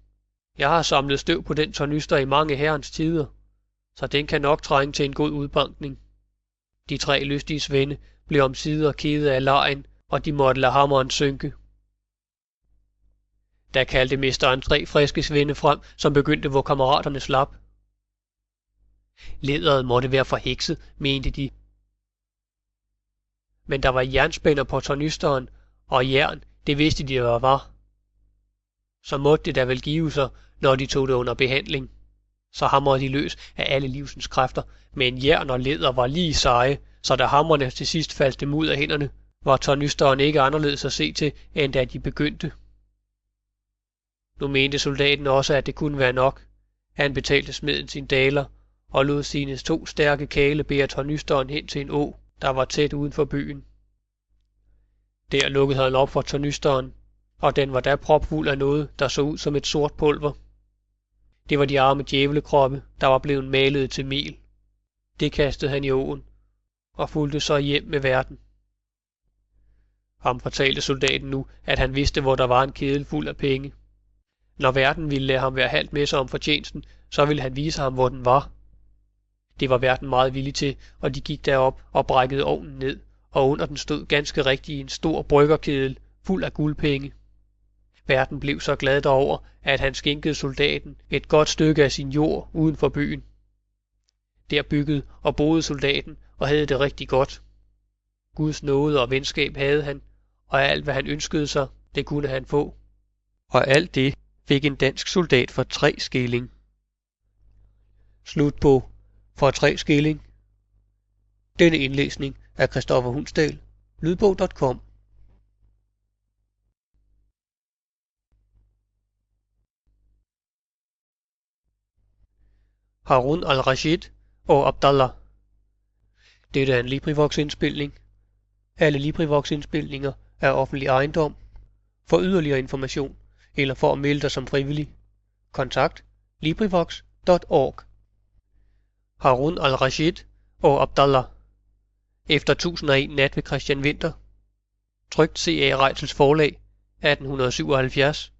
Jeg har samlet støv på den tornyster i mange herrens tider, så den kan nok trænge til en god udbankning. De 3 lystige svende blev omsider kede af legen, og de måtte lade hammeren synke. Da kaldte mesteren 3 friske svende frem, som begyndte, hvor kammeraterne slap. Læderet måtte være forhekset, mente de. Men der var jernspænder på tornysteren, og jern, det vidste de, hvad var. Så måtte det da vel give sig, når de tog det under behandling. Så hamrede de løs af alle livsens kræfter, men jern og læder var lige seje, så da hammerne til sidst faldt dem ud af hænderne, var tornysteren ikke anderledes at se til, end da de begyndte. Nu mente soldaten også, at det kunne være nok. Han betalte smeden sin daler, og lod sine 2 stærke kale bære tornysteren hen til en å, der var tæt uden for byen. Der lukkede han op for tornysteren, og den var da propfuld af noget, der så ud som et sort pulver. Det var de arme djævlekroppe, der var blevet malet til mel. Det kastede han i åen, og fulgte så hjem med verden. Ham fortalte soldaten nu, at han vidste, hvor der var en kedel fuld af penge. Når verden ville lade ham være halvt med sig om fortjenesten, så ville han vise ham, hvor den var. Det var verden meget villig til, og de gik derop og brækkede ovnen ned, og under den stod ganske rigtigt en stor bryggerkedel fuld af guldpenge. Verden blev så glad derover, at han skænkede soldaten et godt stykke af sin jord uden for byen. Der byggede og boede soldaten og havde det rigtig godt. Guds nåde og venskab havde han, og alt hvad han ønskede sig, det kunne han få. Og alt det fik en dansk soldat for 3 skilling. Slut på for 3 skilling. Denne indlæsning af Christoffer Hundsdal, lydbog.com. Harun al-Rashid og Abdallah. Dette er en LibriVox-indspilning. Alle LibriVox-indspilninger er offentlig ejendom. For yderligere information eller for at melde dig som frivillig, kontakt LibriVox.org. Harun al-Rashid og Abdallah. Efter 1001 nat ved Christian Winther. Trykt C.A. Reitzels forlag 1877.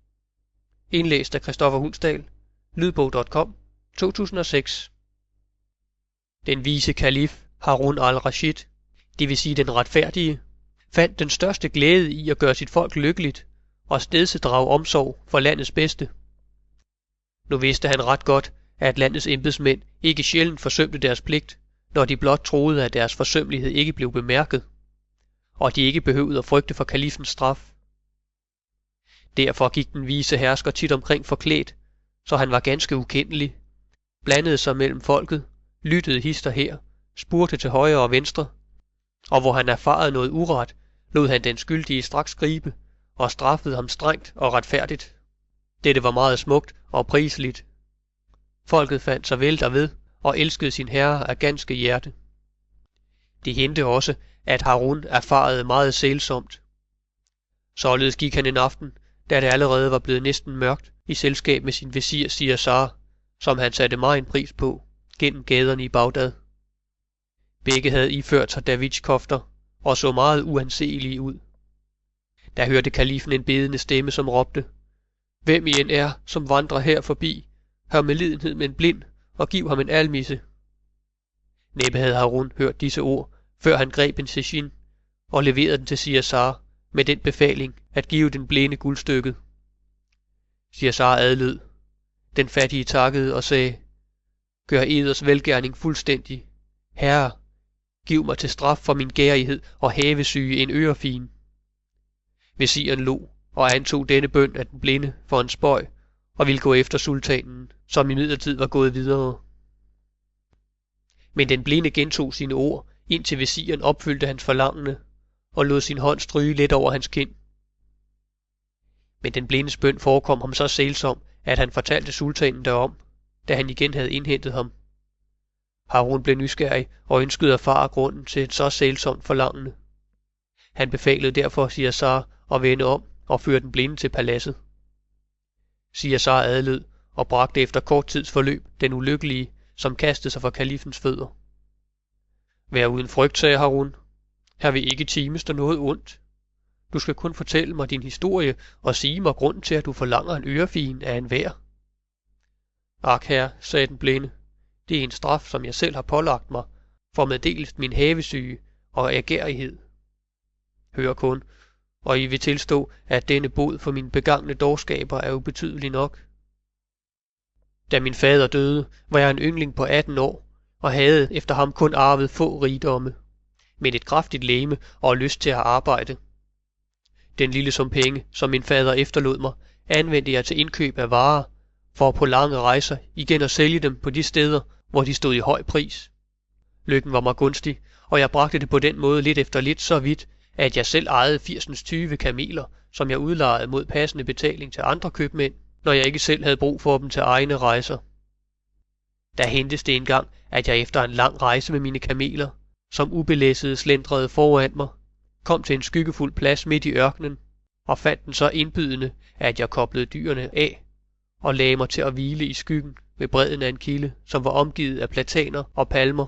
Indlæst af Christoffer Hundsdal. Lydbog.com 2006. Den vise kalif Harun al-Rashid, det vil sige den retfærdige, fandt den største glæde i at gøre sit folk lykkeligt og stedsedrage omsorg for landets bedste. Nu vidste han ret godt, at landets embedsmænd ikke sjældent forsømte deres pligt, når de blot troede, at deres forsømmelighed ikke blev bemærket, og de ikke behøvede at frygte for kalifens straf. Derfor gik den vise hersker tit omkring forklædt, så han var ganske ukendelig, blandede sig mellem folket, lyttede hist og her, spurgte til højre og venstre, og hvor han erfarede noget uret, lod han den skyldige straks gribe og straffede ham strengt og retfærdigt. Dette var meget smukt og priseligt. Folket fandt sig vel derved og elskede sin herre af ganske hjerte. Det hente også, at Harun erfarede meget sælsomt. Således gik han en aften, da det allerede var blevet næsten mørkt, i selskab med sin visir Siasar, som han satte megen pris på, gennem gaderne i Bagdad. Begge havde iført sig davidskofter og så meget uanseelige ud. Der hørte kalifen en bedende stemme, som råbte: "Hvem I end er, som vandrer her forbi, hør med lidenhed med en blind og giv ham en almisse." Næppe havde Harun hørt disse ord, før han greb en seshin og leverede den til Siasar med den befaling at give den blinde guldstykket. Siasar adlød. Den fattige takkede og sagde: "Gør eders velgerning fuldstændig. Herre, giv mig til straf for min gærighed og havesyge en ørefin." Visiren lo og antog denne bøn af den blinde for en spøg og ville gå efter sultanen, som imidlertid var gået videre. Men den blinde gentog sine ord, indtil visiren opfyldte hans forlangende og lod sin hånd stryge let over hans kind. Men den blindes bøn forekom ham så sælsom, at han fortalte sultanen derom, da han igen havde indhentet ham. Harun blev nysgerrig og ønskede at erfare grunden til et så sælsomt forlangende. Han befalede derfor Siasar at vende om og føre den blinde til paladset. Siasar adlød og bragte efter kort tids forløb den ulykkelige, som kastede sig for kalifens fødder. "Vær uden frygt," sagde Harun. "Her vil ikke times der noget ondt. Du skal kun fortælle mig din historie og sige mig grunden til, at du forlanger en ørefin af enhver." "Ak, herre," sagde den blinde, "det er en straf, som jeg selv har pålagt mig, for meddelst min havesyge og agerighed. Hør kun, og I vil tilstå, at denne bod for mine begangne dårskaber er ubetydelig nok. Da min fader døde, var jeg en yngling på 18 år, og havde efter ham kun arvet få rigdomme, men et kraftigt legeme og lyst til at arbejde. Den lille sum penge, som min fader efterlod mig, anvendte jeg til indkøb af varer, for på lange rejser igen at sælge dem på de steder, hvor de stod i høj pris. Lykken var mig gunstig, og jeg bragte det på den måde lidt efter lidt så vidt, at jeg selv ejede 80 kameler, som jeg udlejede mod passende betaling til andre købmænd, når jeg ikke selv havde brug for dem til egne rejser. Der hentes det engang, at jeg efter en lang rejse med mine kameler, som ubelæssede slendrede foran mig, kom til en skyggefuld plads midt i ørkenen, og fandt den så indbydende, at jeg koblede dyrene af og lagde mig til at hvile i skyggen ved bredden af en kilde, som var omgivet af plataner og palmer.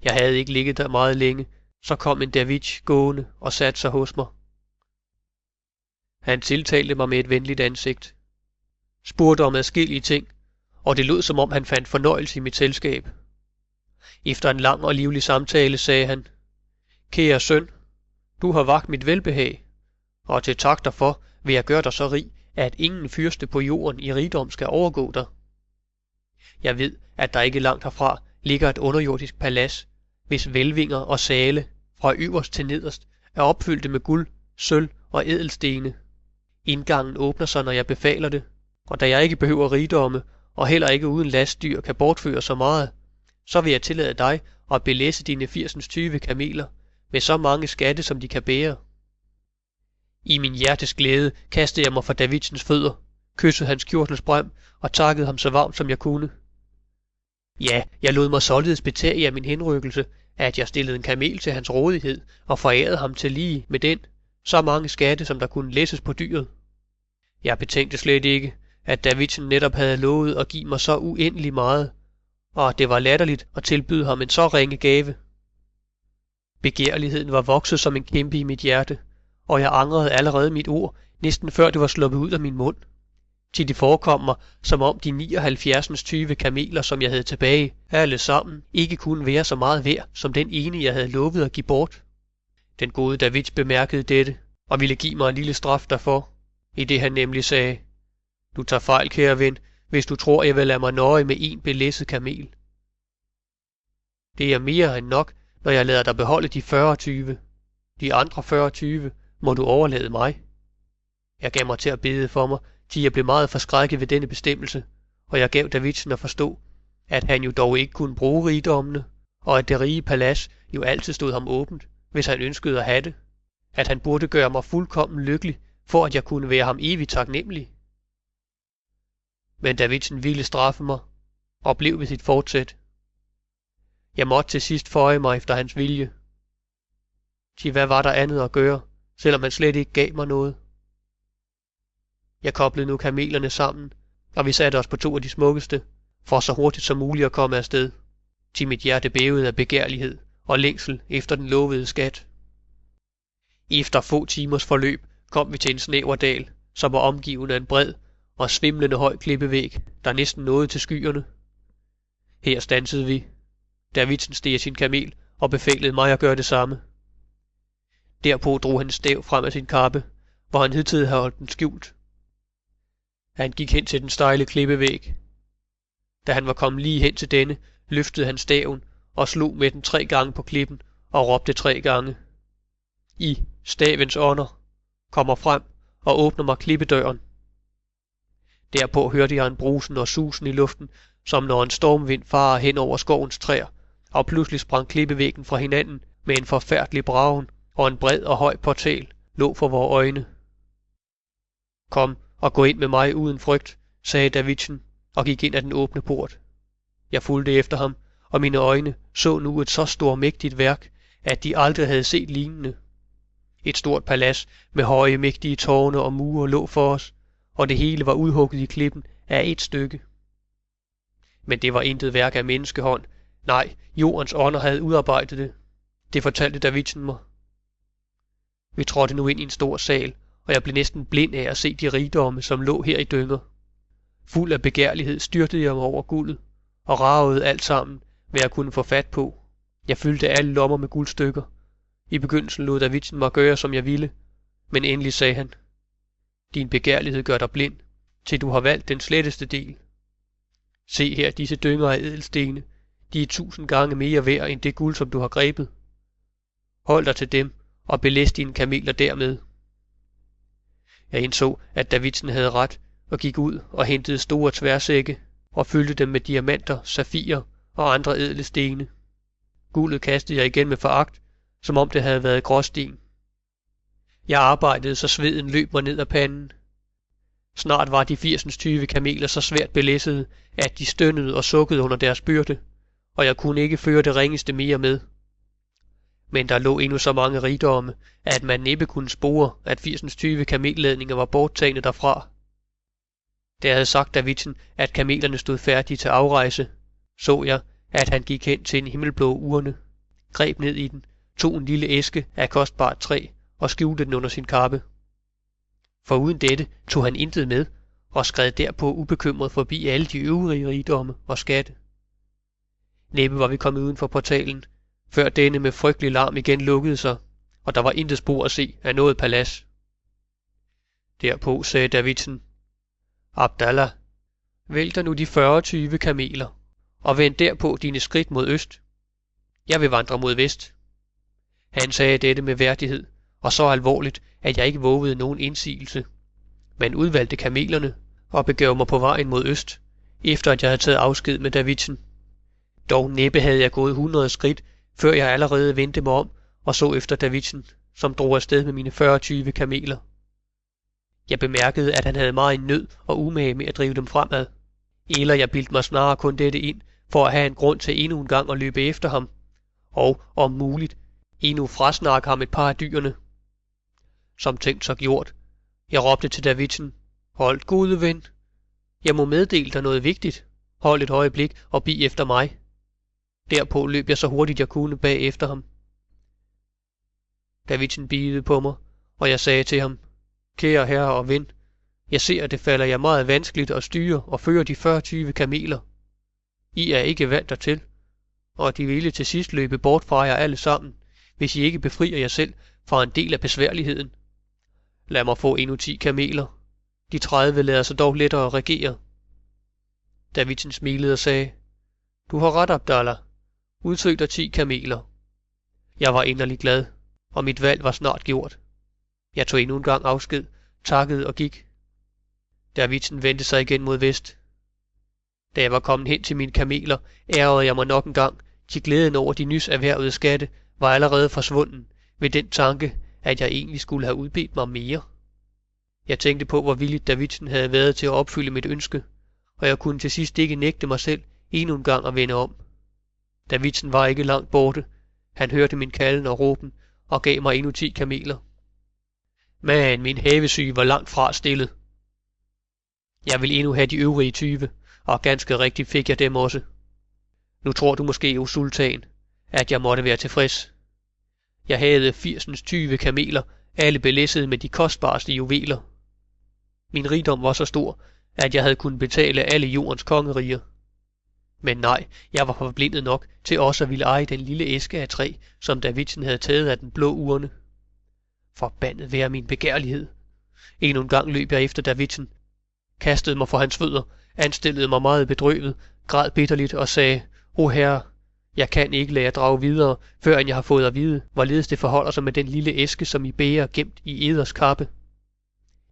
Jeg havde ikke ligget der meget længe, så kom en dervish gående og satte sig hos mig. Han tiltalte mig med et venligt ansigt, spurgte om adskillige ting, og det lød som om han fandt fornøjelse i mit selskab. Efter en lang og livlig samtale sagde han: "Kære søn, du har vakt mit velbehag, og til tak derfor vil jeg gøre dig så rig, at ingen fyrste på jorden i rigdom skal overgå dig. Jeg ved, at der ikke langt herfra ligger et underjordisk palads, hvis hvælvinger og sale fra øverst til nederst er opfyldte med guld, sølv og ædelstene. Indgangen åbner sig, når jeg befaler det, og da jeg ikke behøver rigdomme, og heller ikke uden lastdyr kan bortføre så meget, så vil jeg tillade dig at belæse dine 80 kameler med så mange skatte, som de kan bære." I min hjertes glæde kastede jeg mig for Davidsens fødder, kyssede hans kjortelsbrem og takkede ham så varmt, som jeg kunne. Ja, jeg lod mig således betage af min henrykkelse, at jeg stillede en kamel til hans rådighed og forærede ham til lige med den så mange skatte, som der kunne læsses på dyret. Jeg betænkte slet ikke, at Davidsen netop havde lovet at give mig så uendelig meget, og at det var latterligt at tilbyde ham en så ringe gave. Begærligheden var vokset som en kæmpe i mit hjerte, og jeg angrede allerede mit ord, næsten før det var sluppet ud af min mund. Til det forekom mig, som om de 79 kameler, som jeg havde tilbage, alle sammen ikke kunne være så meget værd, som den ene, jeg havde lovet at give bort. Den gode David bemærkede dette, og ville give mig en lille straf derfor, i det han nemlig sagde: "Du tager fejl, kære ven, hvis du tror, jeg vil lade mig nøje med en belæsset kamel. Det er mere end nok, når jeg lader dig beholde de 40. De andre 40 må du overlade mig." Jeg gav mig til at bede for mig, til jeg blev meget forskrækket ved denne bestemmelse, og jeg gav Davidsen at forstå, at han jo dog ikke kunne bruge rigdommene, og at det rige palads jo altid stod ham åbent, hvis han ønskede at have det, at han burde gøre mig fuldkommen lykkelig, for at jeg kunne være ham evigt taknemmelig. Men Davidsen ville straffe mig, og blev ved sit fortsæt. Jeg måtte til sidst føje mig efter hans vilje. Til hvad var der andet at gøre, selvom han slet ikke gav mig noget? Jeg koblede nu kamelerne sammen, og vi satte os på 2 af de smukkeste, for så hurtigt som muligt at komme afsted, til mit hjerte bævede af begærlighed og længsel efter den lovede skat. Efter få timers forløb kom vi til en snæver dal, som var omgivet af en bred og svimlende høj klippevæg, der næsten nåede til skyerne. Her standsede vi. Davidsen steg sin kamel og befalede mig at gøre det samme. Derpå drog han stav frem af sin kappe, hvor han hidtil havde holdt den skjult. Han gik hen til den stejle klippevæg. Da han var kommet lige hen til denne, løftede han staven og slog med den 3 gange på klippen og råbte 3 gange. I stavens ånder kommer frem og åbner mig klippedøren. Derpå hørte jeg en brusen og susen i luften, som når en stormvind farer hen over skovens træer, og pludselig sprang klippevæggen fra hinanden med en forfærdelig bragen, og en bred og høj portal lå for vore øjne. Kom og gå ind med mig uden frygt, sagde Davidsen, og gik ind ad den åbne port. Jeg fulgte efter ham, og mine øjne så nu et så stormægtigt værk, at de aldrig havde set lignende. Et stort palads med høje, mægtige tårne og mure lå for os, og det hele var udhugget i klippen af et stykke. Men det var intet værk af menneskehånd. Nej, jordens ånder havde udarbejdet det. Det fortalte Davidsen mig. Vi trådte nu ind i en stor sal, og jeg blev næsten blind af at se de rigdomme, som lå her i dynger. Fuld af begærlighed styrtede jeg mig over guldet, og ragede alt sammen, hvad jeg kunne få fat på. Jeg fyldte alle lommer med guldstykker. I begyndelsen lod Davidsen mig gøre, som jeg ville, men endelig sagde han: Din begærlighed gør dig blind, til du har valgt den sletteste del. Se her disse dynger af ædelstene, de er 1000 gange mere værd end det guld, som du har grebet. Hold dig til dem, og belæs dine kameler dermed. Jeg indså, at Davidsen havde ret, og gik ud og hentede store tværsække, og fyldte dem med diamanter, safirer og andre ædle stene. Guldet kastede jeg igen med foragt, som om det havde været gråsten. Jeg arbejdede, så sveden løb mig ned ad panden. Snart var de 80 kameler så svært belæssede, at de stønnede og sukkede under deres byrde, og jeg kunne ikke føre det ringeste mere med. Men der lå endnu så mange rigdomme, at man næppe kunne spore, at 80 kamelladninger var borttagne derfra. Da jeg havde sagt Davidsen, at kamelerne stod færdige til afrejse, så jeg, at han gik hen til en himmelblå urne, greb ned i den, tog en lille æske af kostbart træ og skjulte den under sin kappe. For uden dette tog han intet med, og skred derpå ubekymret forbi alle de øvrige rigdomme og skatte. Næppe var vi kommet uden for portalen, før denne med frygtelig larm igen lukkede sig, og der var intet spor at se af noget palads. Derpå sagde Davidsen: Abdallah, vælg dig nu de 40 kameler, og vend derpå dine skridt mod øst. Jeg vil vandre mod vest. Han sagde dette med værdighed, og så alvorligt, at jeg ikke vågede nogen indsigelse, men udvalgte kamelerne og begav mig på vejen mod øst, efter at jeg havde taget afsked med Davidsen. Dog næppe havde jeg gået 100 skridt, før jeg allerede vendte mig om og så efter Davidsen, som drog afsted med mine 40 kameler. Jeg bemærkede, at han havde meget nød og umage med at drive dem fremad, eller jeg bildte mig snarere kun dette ind, for at have en grund til endnu en gang at løbe efter ham, og, om muligt, endnu frasnakke ham et par af dyrene. Som tænkt så gjort. Jeg råbte til Davidsen: Hold, gode ven. Jeg må meddele dig noget vigtigt. Hold et øjeblik og bi efter mig. Derpå løb jeg så hurtigt jeg kunne bag efter ham. Davidsen biede på mig, og jeg sagde til ham: Kære herre og ven, jeg ser, at det falder jer meget vanskeligt at styre og føre de 40 kameler. I er ikke vant dertil, og de ville til sidst løbe bort fra jer alle sammen, hvis I ikke befrier jer selv fra en del af besværligheden. Lad mig få endnu 10 kameler. De 30 lader sig dog lettere regere. Davidsen smilede og sagde: Du har ret, Abdallah. Udtryk dig 10 kameler. Jeg var inderlig glad, og mit valg var snart gjort. Jeg tog endnu en gang afsked, takkede og gik. Davidsen vendte sig igen mod vest. Da jeg var kommet hen til mine kameler, ærgede jeg mig nok en gang, til glæden over de nys erhvervede skatte var allerede forsvunden ved den tanke, at jeg egentlig skulle have udbedt mig mere. Jeg tænkte på, hvor villigt Davidsen havde været til at opfylde mit ønske, og jeg kunne til sidst ikke nægte mig selv endnu en gang at vende om. Davidsen var ikke langt borte. Han hørte min kalden og råben og gav mig endnu 10 kameler. Men min havesyge var langt fra stillet. Jeg ville endnu have de øvrige 20, og ganske rigtigt fik jeg dem også. Nu tror du måske, o sultan, at jeg måtte være tilfreds. Jeg havde 80 kameler, alle belæsset med de kostbareste juveler. Min rigdom var så stor, at jeg havde kunnet betale alle jordens kongeriger. Men nej, jeg var forblindet nok til også at ville eje den lille æske af træ, som Davidsen havde taget af den blå urne. Forbandet være min begærlighed. Endnu en gang løb jeg efter Davidsen, kastede mig for hans fødder, anstillede mig meget bedrøvet, græd bitterligt og sagde, O herre, jeg kan ikke lade jer drage videre, før jeg har fået at vide, hvorledes det forholder sig med den lille æske, som I bærer gemt i eders kappe.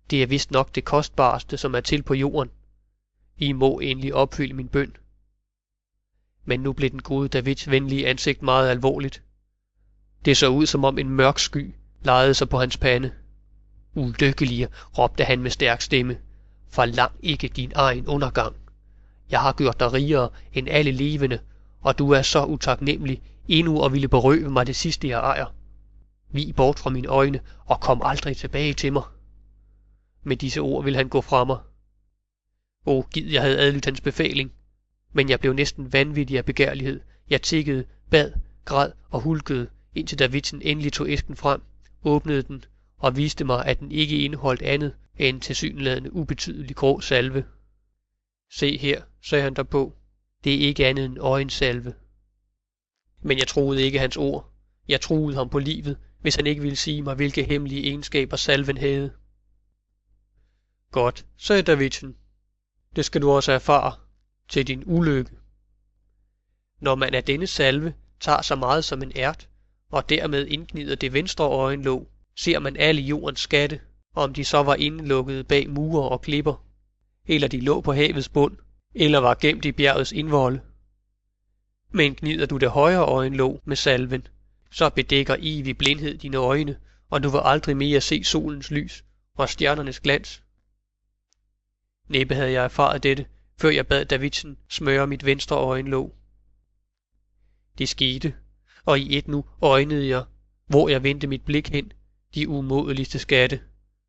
Det er vist nok det kostbareste, som er til på jorden. I må endelig opfylde min bøn. Men nu blev den gode Davids venlige ansigt meget alvorligt. Det så ud, som om en mørk sky lejede sig på hans pande. Ulykkelige, råbte han med stærk stemme. Forlang ikke din egen undergang. Jeg har gjort dig rigere end alle levende, og du er så utaknemmelig endnu og ville berøve mig det sidste, jeg ejer. Vig bort fra mine øjne og kom aldrig tilbage til mig. Med disse ord ville han gå fra mig. Gid jeg havde adlydt hans befaling, men jeg blev næsten vanvittig af begærlighed. Jeg tiggede, bad, græd og hulkede, indtil Davidsen endelig tog æsken frem, åbnede den og viste mig, at den ikke indeholdt andet end tilsyneladende ubetydelig grå salve. Se her, sagde han derpå, det er ikke andet end øjensalve. Men jeg troede ikke hans ord. Jeg troede ham på livet, hvis han ikke ville sige mig, hvilke hemmelige egenskaber salven havde. Godt, sagde Davidsen. Det skal du også erfare til din ulykke. Når man af denne salve tager så meget som en ært, og dermed indgnider det venstre øjenlåg, ser man alle jordens skatte, om de så var indelukket bag mure og klipper, eller de lå på havets bund, eller var gemt i bjergets indvolde. Men gnider du det højre øjenlåg med salven, så bedækker evig blindhed dine øjne, og du vil aldrig mere se solens lys og stjernernes glans. Næppe havde jeg erfaret dette, før jeg bad Davidsen smøre mit venstre øjenlåg. Det skete, og i et nu øjnede jeg, hvor jeg vendte mit blik hen, de umådeligste skatte,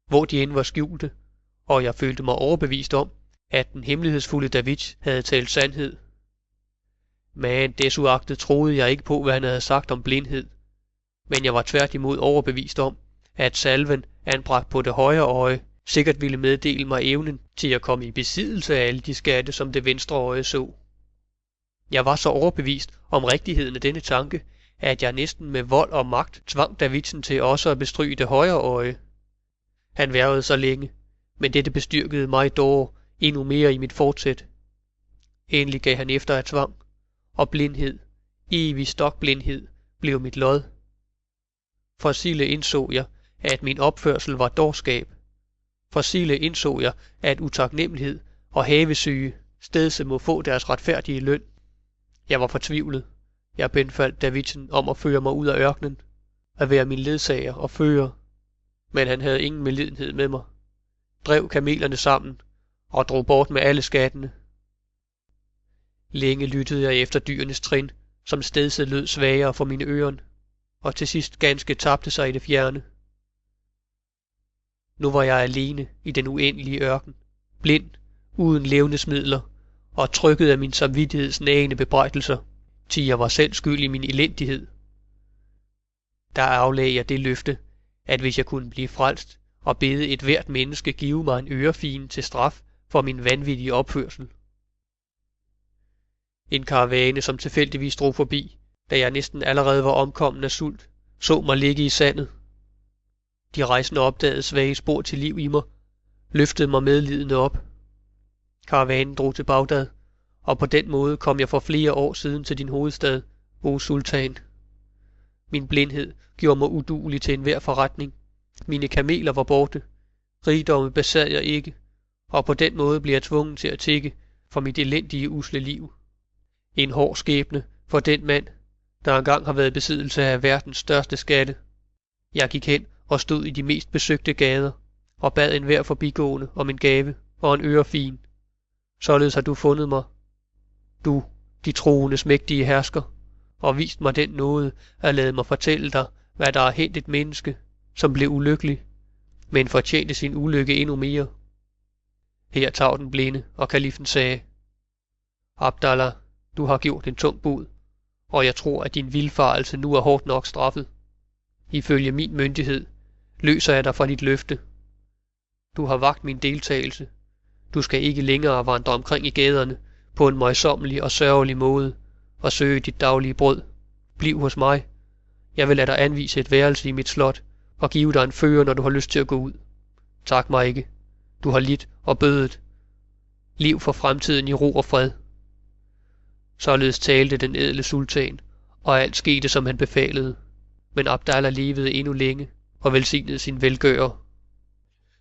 hvor de end var skjulte, og jeg følte mig overbevist om, at den hemmelighedsfulde David havde talt sandhed. Men desuagtet troede jeg ikke på, hvad han havde sagt om blindhed, men jeg var tværtimod overbevist om, at salven anbragt på det højre øje sikkert ville meddele mig evnen til at komme i besiddelse af alle de skatte, som det venstre øje så. Jeg var så overbevist om rigtigheden af denne tanke, at jeg næsten med vold og magt tvang Davidsen til også at bestryge det højre øje. Han værvede så længe, men dette bestyrkede mig dog endnu mere i mit fortsæt. Endelig gav han efter af tvang, og blindhed, evig stokblindhed, blev mit lod. For Sille indså jeg, at min opførsel var dårskab. For Sille indså jeg, at utaknemmelighed og havesyge stedse må få deres retfærdige løn. Jeg var fortvivlet. Jeg benfaldt Davidsen om at føre mig ud af ørkenen, at være min ledsager og fører, men han havde ingen medlidenhed med mig, drev kamelerne sammen og drog bort med alle skattene. Længe lyttede jeg efter dyrenes trin, som stedse lød svagere for mine ører, og til sidst ganske tabte sig i det fjerne. Nu var jeg alene i den uendelige ørken, blind, uden levnedsmidler, og trykket af min samvittigheds nagende bebrejdelser, til jeg var selv skyld i min elendighed. Der aflagde jeg det løfte, at hvis jeg kunne blive frelst og bede et hvert menneske give mig en ørefine til straf for min vanvittige opførsel. En karavane, som tilfældigvis drog forbi, da jeg næsten allerede var omkommen af sult, så mig ligge i sandet. De rejsende opdagede svage spor til liv i mig, løftede mig medlidende op. Karavanen drog til Bagdad, og på den måde kom jeg for flere år siden til din hovedstad, o sultan. Min blindhed gjorde mig uduelig til enhver forretning. Mine kameler var borte. Rigdomme besad jeg ikke, og på den måde blev jeg tvunget til at tigge for mit elendige usle liv. En hård skæbne for den mand, der engang har været i besiddelse af verdens største skatte. Jeg gik hen og stod i de mest besøgte gader, og bad enhver forbigående om en gave og en ørefin. Således har du fundet mig, du, de troendes mægtige hersker, og vist mig den nåde at lade mig fortælle dig, hvad der er hændt et menneske, som blev ulykkelig, men fortjente sin ulykke endnu mere. Her tav den blinde, og kalifen sagde: Abdallah, du har gjort en tung bod, og jeg tror, at din vildfarelse nu er hårdt nok straffet. Ifølge min myndighed løser jeg dig fra dit løfte. Du har vagt min deltagelse. Du skal ikke længere vandre omkring i gaderne på en møjsommelig og sørgelig måde og søge dit daglige brød. Bliv hos mig. Jeg vil lade dig anvise et værelse i mit slot og give dig en fører, når du har lyst til at gå ud. Tak mig ikke. Du har lidt og bødet. Lev for fremtiden i ro og fred. Således talte den ædle sultan, og alt skete, som han befalede. Men Abdallah levede endnu længe og velsignede sin velgører.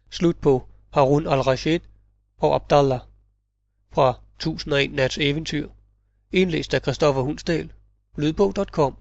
Slut på Harun al-Rashid og Abdallah fra 1001 Nats Eventyr. Indlæst af Christoffer Hundsdal. Lydbog.com